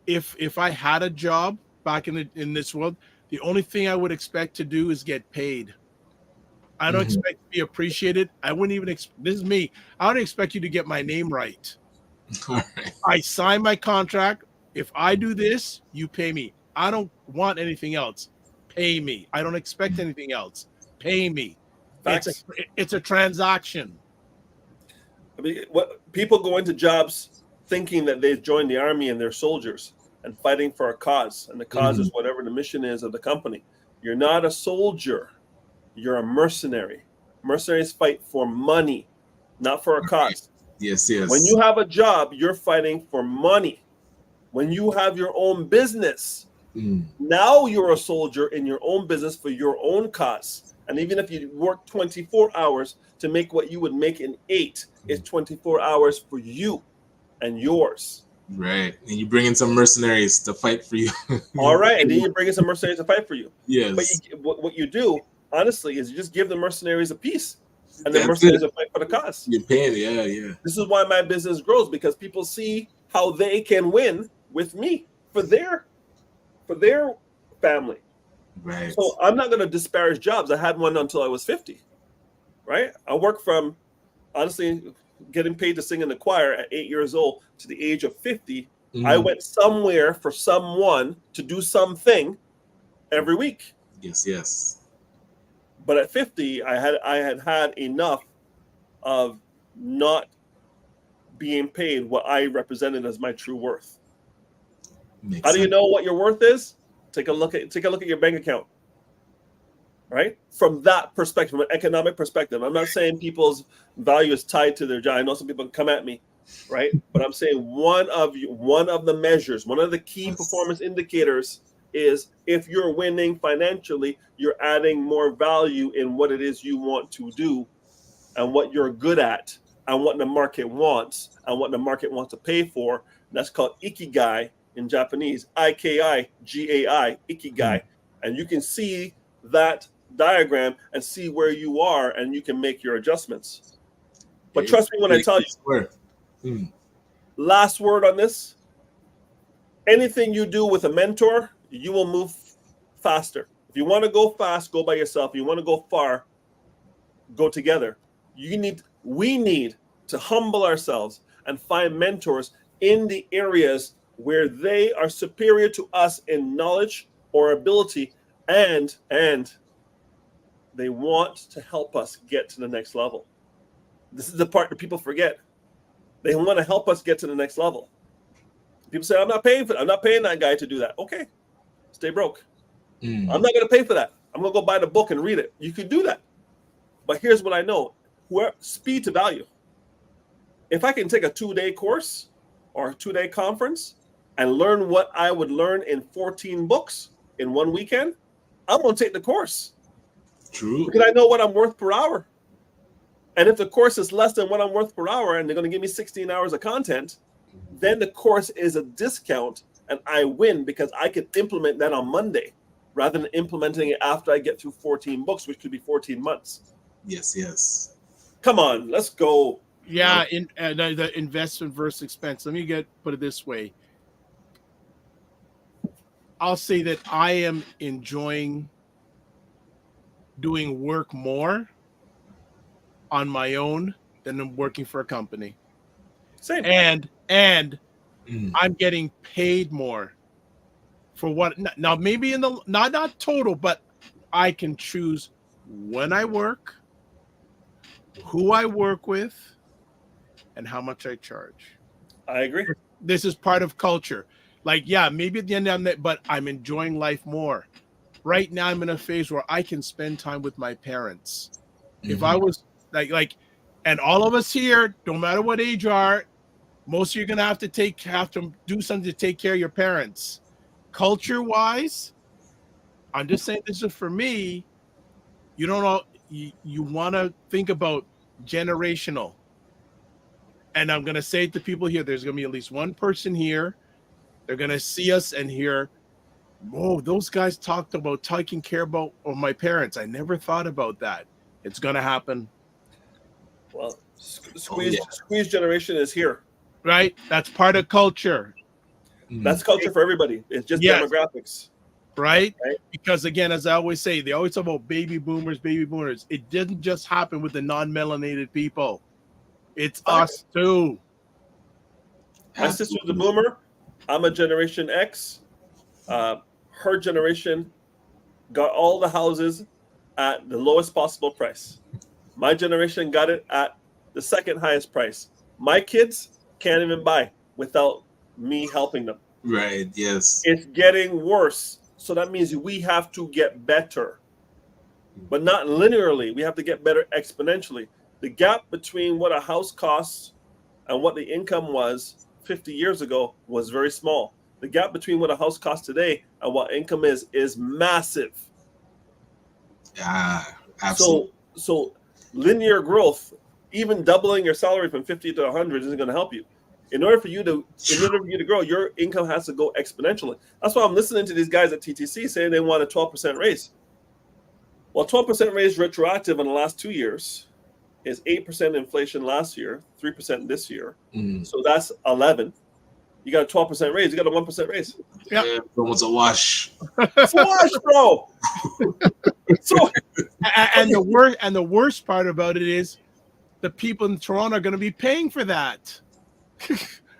If I had a job back in this world, the only thing I would expect to do is get paid. I don't expect to be appreciated. I wouldn't even this is me. I don't expect you to get my name right. All right. I sign my contract. If I do this, you pay me. I don't want anything else. Pay me. I don't expect anything else. Pay me. It's a transaction. I mean, what people go into jobs thinking that they've joined the army and they're soldiers and fighting for a cause, and the cause is whatever the mission is of the company. You're not a soldier. You're a mercenary. Mercenaries fight for money, not for a cause. Yes. When you have a job, you're fighting for money. When you have your own business, now you're a soldier in your own business for your own cause. And even if you work 24 hours to make what you would make in 8, it's 24 hours for you and yours. Right. And you bring in some mercenaries to fight for you. All right. And then you bring in some mercenaries to fight for you. Yes. But what you do, honestly, is you just give the mercenaries a piece. And the mercenaries will fight for the cause. You're paying, yeah. This is why my business grows, because people see how they can win with me for their family. Right. So I'm not going to disparage jobs. I had one until I was 50. Right? I worked from, honestly, getting paid to sing in the choir at 8 years old to the age of 50. I went somewhere for someone to do something every week. Yes. But at 50, I had enough of not being paid what I represented as my true worth. Makes How do you sense. know what your worth is? Take a look at your bank account. Right? From that perspective, from an economic perspective. I'm not saying people's value is tied to their job. I know some people come at me, right? But I'm saying one of the measures, one of the key performance indicators is if you're winning financially, you're adding more value in what it is you want to do and what you're good at and what the market wants and what the market wants to pay for. And that's called ikigai in Japanese, Ikigai, ikigai. And you can see that diagram and see where you are, and you can make your adjustments. But trust me when I tell you, last word on this, anything you do with a mentor, you will move faster. If you want to go fast, go by yourself. If you want to go far, go together. We need to humble ourselves and find mentors in the areas where they are superior to us in knowledge or ability, and they want to help us get to the next level. This is the part that people forget. They want to help us get to the next level. People say, I'm not paying that guy to do that. Okay, stay broke. I'm not going to pay for that. I'm going to go buy the book and read it. You could do that. But here's what I know. Speed to value. If I can take a 2-day course or a 2-day conference and learn what I would learn in 14 books in one weekend, I'm going to take the course. True. Because I know what I'm worth per hour. And if the course is less than what I'm worth per hour and they're going to give me 16 hours of content, then the course is a discount and I win because I can implement that on Monday rather than implementing it after I get through 14 books, which could be 14 months. Yes. Come on, let's go. Yeah, the investment versus expense. Let me put it this way. I'll say that I am enjoying doing work more on my own than I'm working for a company. Same. And I'm getting paid more for what now maybe in the not total, but I can choose when I work, who I work with, and how much I charge. I agree. This is part of culture. Like, yeah, maybe at the end of that, but I'm enjoying life more. Right now, I'm in a phase where I can spend time with my parents. If I was like, and all of us here, no matter what age you are, most of you are gonna have to do something to take care of your parents. Culture-wise, I'm just saying this is for me. You don't know. You want to think about generational. And I'm gonna say to people here, there's gonna be at least one person here. They're gonna see us and hear, whoa, those guys talked about taking care of my parents. I never thought about that. It's gonna happen. Well, squeeze generation is here. Right? That's part of culture. That's culture for everybody. It's just demographics. Right? Because again, as I always say, they always talk about baby boomers. It didn't just happen with the non-melanated people. It's us too. My sister's a boomer. I'm a Generation X. Her generation got all the houses at the lowest possible price. My generation got it at the second highest price. My kids can't even buy without me helping them. Right, yes. It's getting worse. So that means we have to get better, but not linearly. We have to get better exponentially. The gap between what a house costs and what the income was 50 years ago was very small. The gap between what a house costs today and what income is massive. Absolutely. So linear growth, even doubling your salary from 50 to 100 isn't going to help you. In order for you to grow, your income has to go exponentially. That's why I'm listening to these guys at TTC saying they want a 12% raise. Well, 12% raise retroactive in the last 2 years is 8% inflation last year, 3% this year. So that's 11. You got a 12% raise. You got a 1% raise. Yeah, it's almost a wash. It's a wash, bro. So, and the worst part about it is the people in Toronto are going to be paying for that.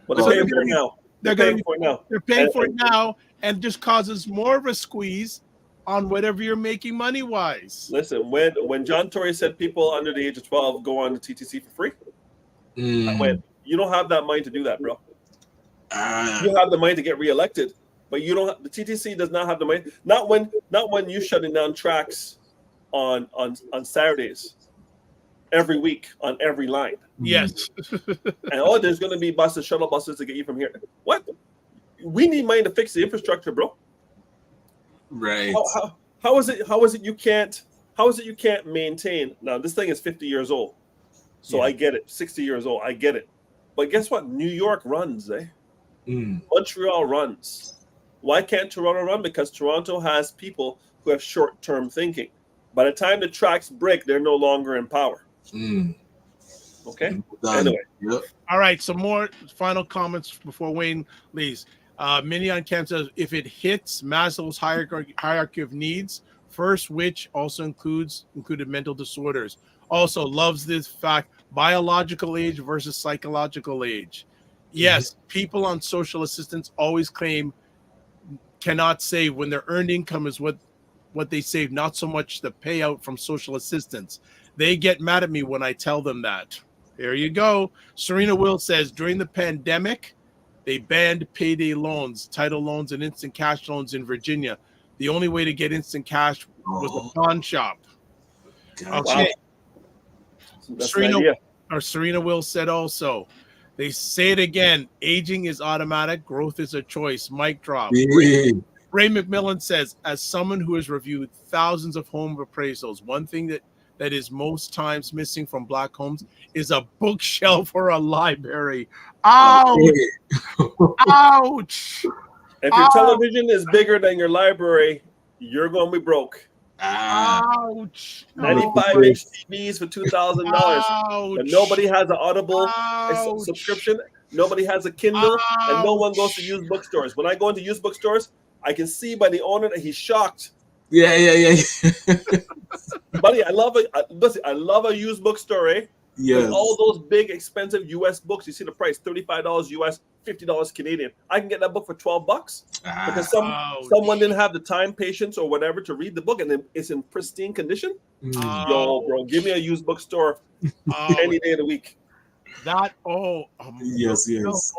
Well, they're paying for it now. They're paying for it now. They're paying for it now, and just causes more of a squeeze on whatever you're making money wise. Listen, when John Tory said people under the age of 12 go on to TTC for free, I went, You don't have that mind to do that, bro. You have the money to get reelected, but you don't. The TTC does not have the money. Not when you shutting down tracks on Saturdays every week on every line. Yes. And there's going to be shuttle buses to get you from here. What? We need money to fix the infrastructure, bro. Right. How is it you can't maintain? Now this thing is 50 years old, so I get it. 60 years old, I get it. But guess what? New York runs, eh? Montreal runs. Why can't Toronto run? Because Toronto has people who have short-term thinking. By the time the tracks break, they're no longer in power. Okay. Anyway. Yep. All right. Some more final comments before Wayne leaves. Minion Camp says, if it hits Maslow's hierarchy of needs, first, which also included mental disorders. Also loves this fact, biological age versus psychological age. Yes, people on social assistance always cannot save when their earned income is what they save, not so much the payout from social assistance. They get mad at me when I tell them that. There you go. Serena Will says, during the pandemic, they banned payday loans, title loans, and instant cash loans in Virginia. The only way to get instant cash was a pawn shop. Okay. Wow. Serena Will said also, they say it again, aging is automatic, growth is a choice. Mic drop. Ray McMillan says, as someone who has reviewed thousands of home appraisals, one thing that is most times missing from Black homes is a bookshelf or a library. Ouch! Ouch! If your television is bigger than your library, you're going to be broke. Ouch! 95-inch TVs for $2,000. But nobody has an Audible subscription. Nobody has a Kindle, and no one goes to used bookstores. When I go into used bookstores, I can see by the owner that he's shocked. Yeah. Buddy, I love a used bookstore, eh? Yes. With all those big, expensive U.S. books, you see the price, $35 U.S., $50 Canadian. I can get that book for $12 because someone didn't have the time, patience, or whatever to read the book, and it's in pristine condition. Yo, bro, give me a used bookstore any day of the week. Yes.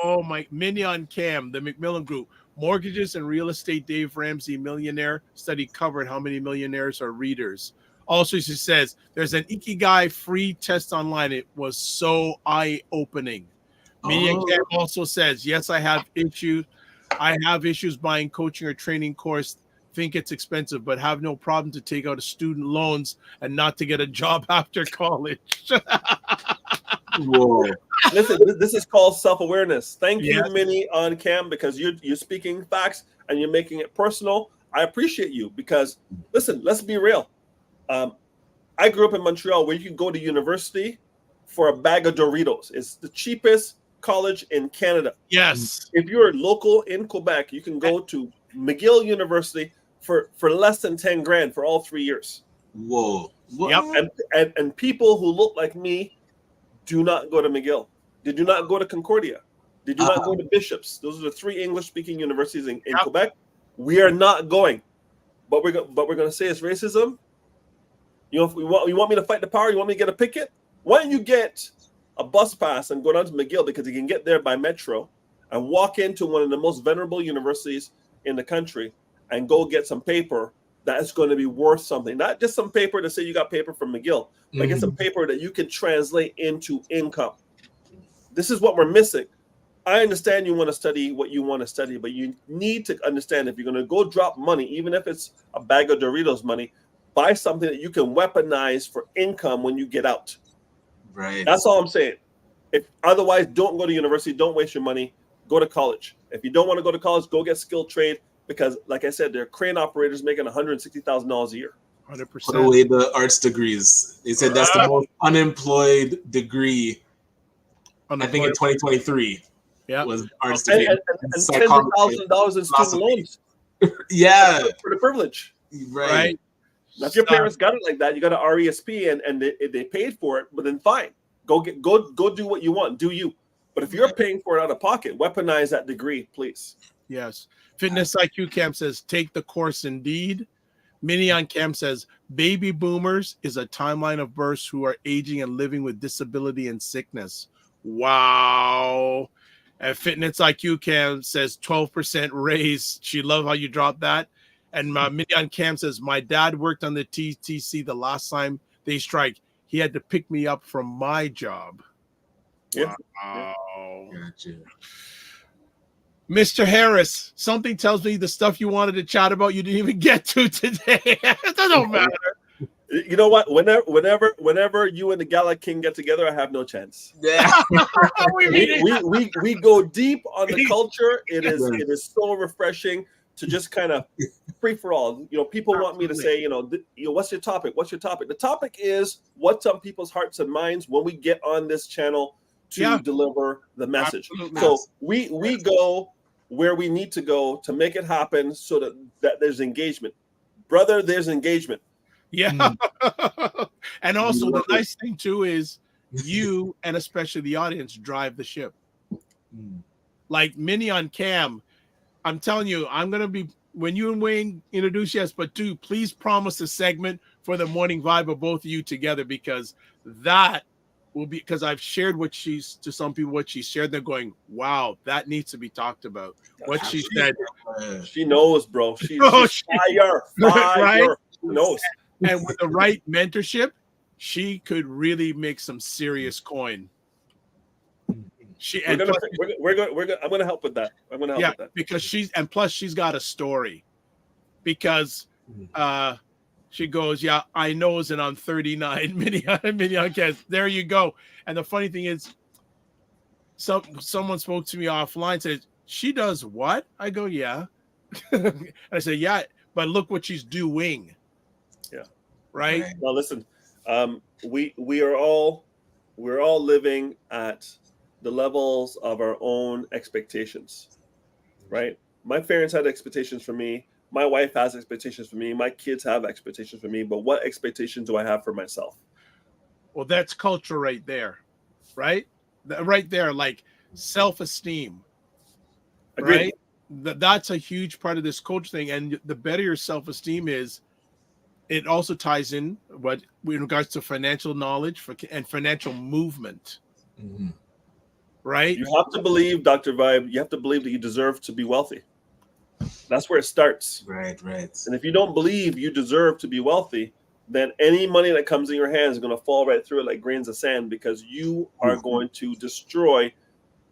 Oh, my Minion Cam, the McMillan Group, mortgages and real estate. Dave Ramsey, millionaire study covered how many millionaires are readers. Also, she says there's an Ikigai free test online. It was so eye-opening. Minion Cam also says, yes, I have issues. I have issues buying coaching or training course. Think it's expensive, but have no problem to take out student loans and not to get a job after college. Whoa. Listen, this is called self-awareness. Thank you, Minnie on Cam, because you're speaking facts and you're making it personal. I appreciate you because, listen, let's be real. I grew up in Montreal where you can go to university for a bag of Doritos. It's the cheapest college in Canada. Yes. If you're local in Quebec, you can go to McGill University for less than 10 grand for all 3 years. Whoa. Yep. And people who look like me do not go to McGill. They do not go to Concordia. They do not go to Bishops. Those are the 3 English-speaking universities in Quebec. We are not going. But we're going to say it's racism. You want me to fight the power? You want me to get a picket? Why don't you get a bus pass and go down to McGill because you can get there by metro and walk into one of the most venerable universities in the country and go get some paper that is going to be worth something. Not just some paper to say you got paper from McGill, but get some paper that you can translate into income. This is what we're missing. I understand you want to study what you want to study, but you need to understand if you're going to go drop money, even if it's a bag of Doritos money, buy something that you can weaponize for income when you get out. Right. That's all I'm saying. Otherwise, don't go to university. Don't waste your money. Go to college. If you don't want to go to college, go get skilled trade because, like I said, there are crane operators making $160,000 a year. 100%. Put away the arts degrees. They said that's the most unemployed degree. I think in 2023. Yeah, was arts degree and $10,000 in student loans. Yeah, for the privilege. Right. Now, if your parents got it like that, you got an RESP and they paid for it, but then fine. Go do what you want. Do you. But if you're paying for it out of pocket, weaponize that degree, please. Yes. Fitness IQ Camp says, take the course indeed. Minion Camp says, baby boomers is a timeline of births who are aging and living with disability and sickness. Wow. And Fitness IQ Cam says 12% raise. She love how you dropped that. And Minion Cam says, my dad worked on the TTC the last time they strike. He had to pick me up from my job. Yeah. Wow. Gotcha. Mr. Harris, something tells me the stuff you wanted to chat about you didn't even get to today. It doesn't matter. You know what? Whenever you and the Gala King get together, I have no chance. Yeah. we go deep on the culture. It is so refreshing to just kind of free for all. You know, people want me to say, what's your topic? What's your topic? The topic is what's on people's hearts and minds when we get on this channel to deliver the message. Absolutely. So we go where we need to go to make it happen so that there's engagement. Brother, there's engagement. Yeah. And also the nice thing too is you and especially the audience drive the ship. Like Mini on Cam, I'm telling you, I'm going to be, when you and Wayne introduce, yes, but do please promise a segment for the morning vibe of both of you together, because that will be, because I've shared to some people what she shared. They're going, wow, that needs to be talked about. What she said. She knows, bro. She's fire. Right? She knows. And with the right mentorship, she could really make some serious coin. I'm gonna help with that. I'm gonna help with that because she's got a story. Because she goes, yeah, I knows, and I'm 39. Minion kids. There you go. And the funny thing is, someone spoke to me offline, said, she does what? I go, yeah. And I said, yeah, but look what she's doing. Yeah. Right. Now listen, we're all living at the levels of our own expectations, right? My parents had expectations for me. My wife has expectations for me. My kids have expectations for me. But what expectations do I have for myself? Well, that's culture right there, right? Right there, like self-esteem. Agreed. Right? That's a huge part of this culture thing. And the better your self-esteem is, it also ties in what in regards to financial knowledge and financial movement. Mm-hmm. Right? You have to believe, Dr. Vibe, you have to believe that you deserve to be wealthy. That's where it starts. Right. And if you don't believe you deserve to be wealthy, then any money that comes in your hands is going to fall right through it like grains of sand, because you are going to destroy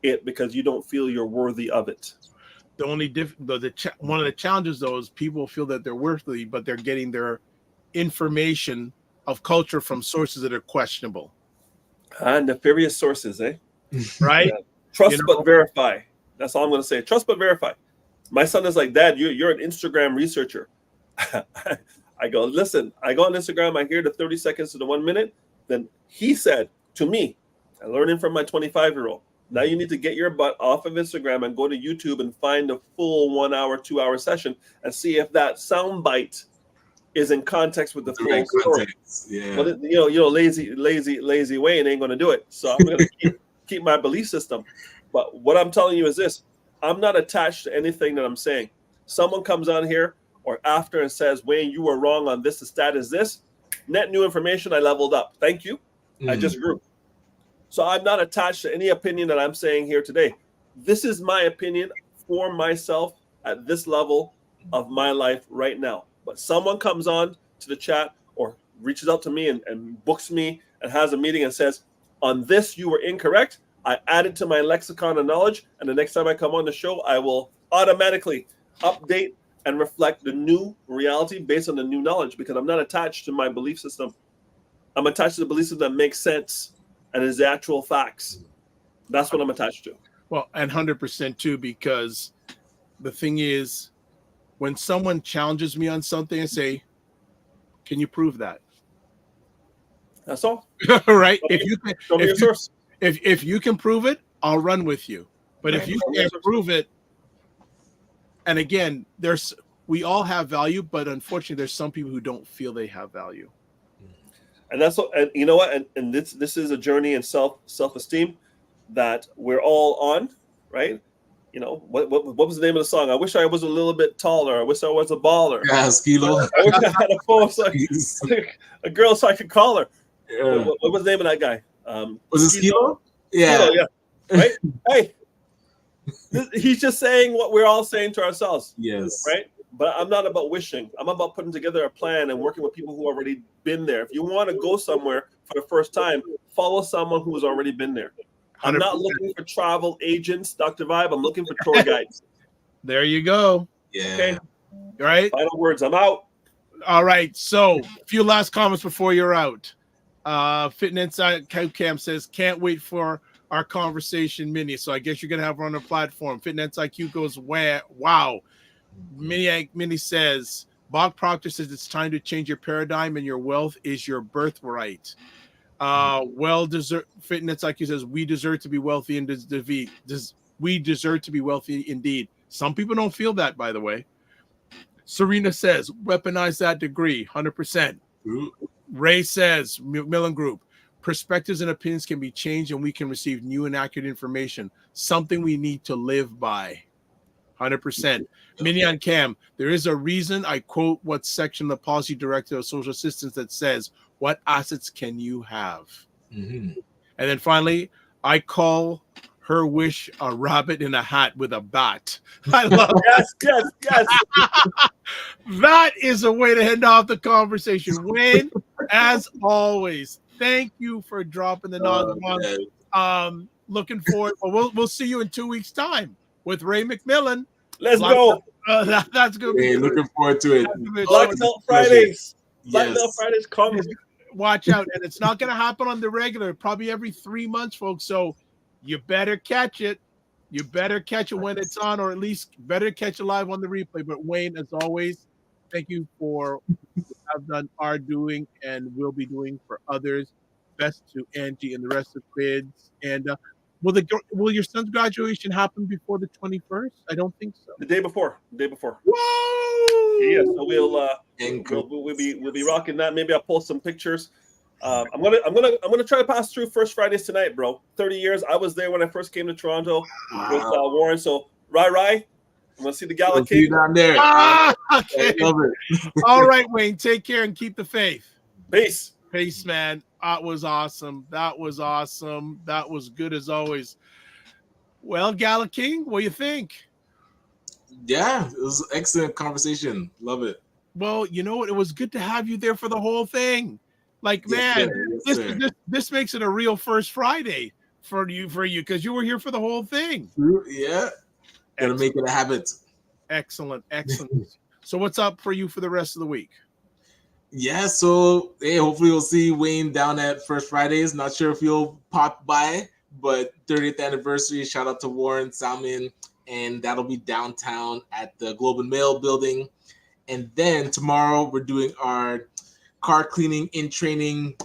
it because you don't feel you're worthy of it. The only one of the challenges, though, is people feel that they're worthy, but they're getting their information of culture from sources that are questionable. Nefarious sources, eh? Right? Yeah. Trust but verify. That's all I'm going to say. Trust but verify. My son is like, Dad, you're an Instagram researcher. I go, listen, I go on Instagram, I hear the 30 seconds to the 1 minute. Then he said to me, I'm learning from my 25-year-old, now you need to get your butt off of Instagram and go to YouTube and find a full 1 hour, 2 hour session and see if that sound bite is in context with the full story. Yeah. Well, lazy Wayne ain't going to do it. So I'm going to keep my belief system. But what I'm telling you is this: I'm not attached to anything that I'm saying. Someone comes on here or after and says, Wayne, you were wrong on this. The stat is this. Net new information. I leveled up. Thank you. I just grew. So I'm not attached to any opinion that I'm saying here today. This is my opinion for myself at this level of my life right now. But someone comes on to the chat or reaches out to me and books me and has a meeting and says, on this, you were incorrect. I add it to my lexicon of knowledge. And the next time I come on the show, I will automatically update and reflect the new reality based on the new knowledge, because I'm not attached to my belief system. I'm attached to the belief system that makes sense and is the actual facts. That's what I'm attached to. Well, and 100% too, because the thing is, when someone challenges me on something and say, can you prove that? That's all. Right? Source. If you can prove it, I'll run with you. But if you can't prove it, and again, we all have value, but unfortunately, there's some people who don't feel they have value. And that's what, and you know what? And this is a journey in self-esteem that we're all on, right? You know, what was the name of the song? I wish I was a little bit taller. I wish I was a baller. Yeah, Skilo. I wish I had a phone, a girl, so I could call her. Yeah. What was the name of that guy? Was it Skilo? Yeah. Yeah. Right? Hey, he's just saying what we're all saying to ourselves. Yes. Right? But I'm not about wishing. I'm about putting together a plan and working with people who already been there. If you want to go somewhere for the first time, follow someone who has already been there. I'm 100%. not looking for travel agents, Dr. Vibe. I'm looking for tour guides. There you go. Yeah. Okay. Right. Final words. I'm out. All right. So, a few last comments before you're out. Fit and Insight Cam says, can't wait for our conversation mini. So I guess you're gonna have her on the platform. Fit and Insight Q goes, wow. Mini says, Bob Proctor says it's time to change your paradigm and your wealth is your birthright. Well deserved. Fit and Insight Q says, we deserve to be wealthy and we deserve to be wealthy indeed. Some people don't feel that, by the way. Serena says, weaponize that degree, 100%. Ray says, Millen Group, perspectives and opinions can be changed and we can receive new and accurate information, something we need to live by, 100%. Minion Cam, there is a reason I quote what section of the policy director of social assistance that says, what assets can you have? And then finally, I call her wish a rabbit in a hat with a bat. I love yes. That is a way to end off the conversation. Wayne, as always, thank you for dropping the non. Looking forward. Well, we'll see you in 2 weeks' time with Ray McMillan. Let's go. Hey, That's going to be looking forward to it. Black Belt Fridays. Black Yes. Belt Fridays coming. Watch out. And it's not going to happen on the regular, probably every 3 months, folks. So you better catch it. You better catch it when it's on, or at least better catch it live on the replay. But Wayne, as always, thank you for what you have done, are doing, and will be doing for others. Best to Angie and the rest of the kids. And will your son's graduation happen before the 21st? I don't think so. The day before. Whoa! Yeah, so we'll be rocking that. Maybe I'll post some pictures. I'm gonna try to pass through First Fridays tonight, bro. 30 years. I was there when I first came to Toronto with Warren. So Rai, I'm gonna see the Gala See you King down there. Okay. I love it. All right, Wayne. Take care and keep the faith. Peace. Peace, man. That was awesome. That was good as always. Well, Gala King, what do you think? Yeah, it was an excellent conversation. Love it. Well, you know what? It was good to have you there for the whole thing. Like, Yes, man, sir. Yes, sir. this makes it a real First Friday for you because you were here for the whole thing. Yeah, gotta make it a habit. Excellent. So what's up for you for the rest of the week? Yeah, so hey, hopefully we'll see Wayne down at First Fridays. Not sure if he'll pop by, but 30th anniversary. Shout out to Warren Salmon, and that'll be downtown at the Globe and Mail building. And then tomorrow we're doing our car cleaning in-person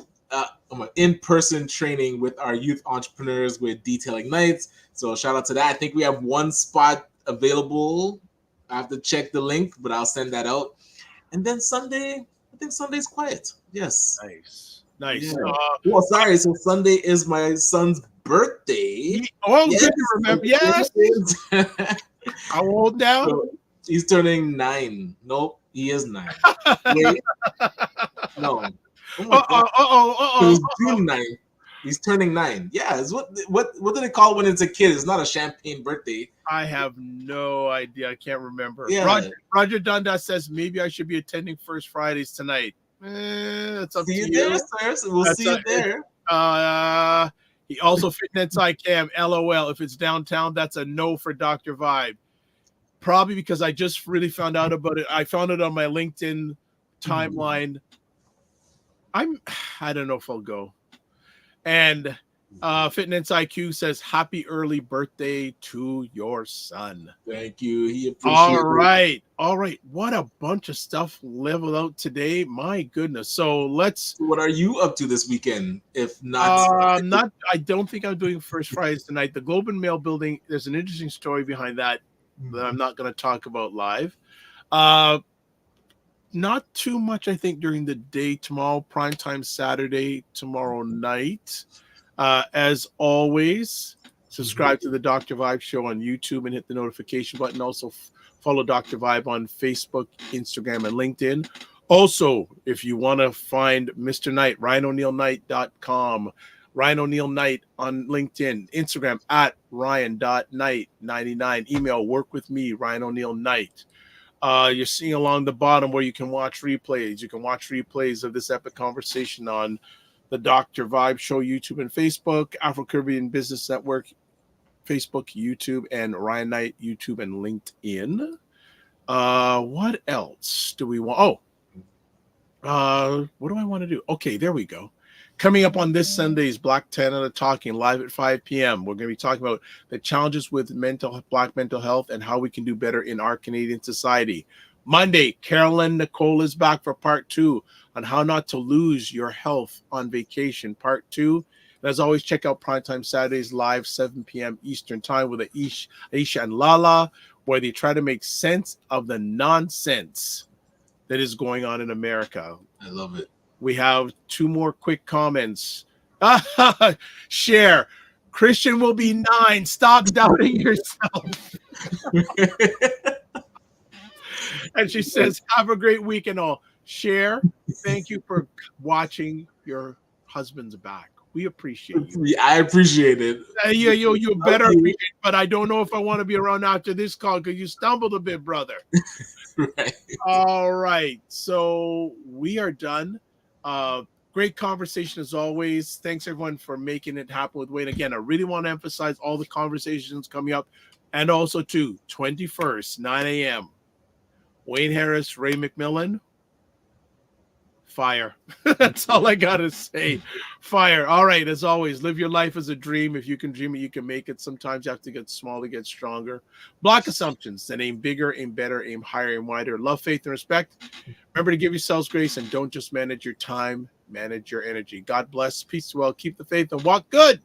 training with our youth entrepreneurs with Detailing Nights. So shout out to that. I think we have one spot available. I have to check the link, but I'll send that out. And then Sunday, I think Sunday's quiet. Yes. Nice. Yeah. Sorry. So Sunday is my son's birthday. Oh, yes. Good to remember. Yes. How old now? So he's turning 9. Nope, he is 9. Wait. No. It's June 9th. He's turning 9. Yeah, it's what do they call it when it's a kid? It's not a champagne birthday. I have no idea. I can't remember. Yeah. Roger Dundas says maybe I should be attending First Fridays tonight. That's up to you. There, sir. So we'll see you there. He also fit inside Cam. LOL. If it's downtown, that's a no for Dr. Vibe. Probably because I just really found out about it. I found it on my LinkedIn timeline. I don't know if I'll go. And Fitness IQ says, happy early birthday to your son. Thank you. He appreciates it. All right. What a bunch of stuff leveled out today. My goodness. So what are you up to this weekend? If not, I don't think I'm doing First Fridays tonight. The Globe and Mail building, there's an interesting story behind that I'm not going to talk about live. Not too much, I think, during the day tomorrow, primetime Saturday, tomorrow night. As always, subscribe to the Dr. Vibe Show on YouTube and hit the notification button. Also, follow Dr. Vibe on Facebook, Instagram, and LinkedIn. Also, if you want to find Mr. Knight, RyanOneilKnight.com. Ryan Oneil Knight on LinkedIn, Instagram at Ryan.Knight99, email work with me, Ryan Oneil Knight. You're seeing along the bottom where you can watch replays. You can watch replays of this epic conversation on the Dr. Vibe Show, YouTube and Facebook, Afro Caribbean Business Network, Facebook, YouTube, and Ryan Knight, YouTube and LinkedIn. What else do we want? What do I want to do? Okay, there we go. Coming up on this Sunday's Black Canada Talking live at 5 p.m. We're going to be talking about the challenges with Black mental health and how we can do better in our Canadian society. Monday, Carolyn Nicole is back for part 2 on how not to lose your health on vacation. Part 2. And as always, check out Primetime Saturdays live 7 p.m. Eastern Time with Aisha and Lala, where they try to make sense of the nonsense that is going on in America. I love it. We have 2 more quick comments. Share. Christian will be 9. Stop doubting yourself. And she says, have a great week and all. Share. Thank you for watching your husband's back. We appreciate you. I appreciate it. You better appreciate it, but I don't know if I want to be around after this call because you stumbled a bit, brother. Right. All right. So we are done. Great conversation as always. Thanks everyone for making it happen with Wayne. Again, I really want to emphasize all the conversations coming up, and also too 21st 9 a.m. Wayne Harris, Ray McMillan. Fire. That's all I gotta say. Fire. All right. As always, live your life as a dream. If you can dream it, you can make it. Sometimes you have to get small to get stronger. Block assumptions. Then aim bigger, aim better, aim higher, aim wider. Love, faith, and respect. Remember to give yourselves grace and don't just manage your time, manage your energy. God bless. Peace well. Keep the faith and walk good.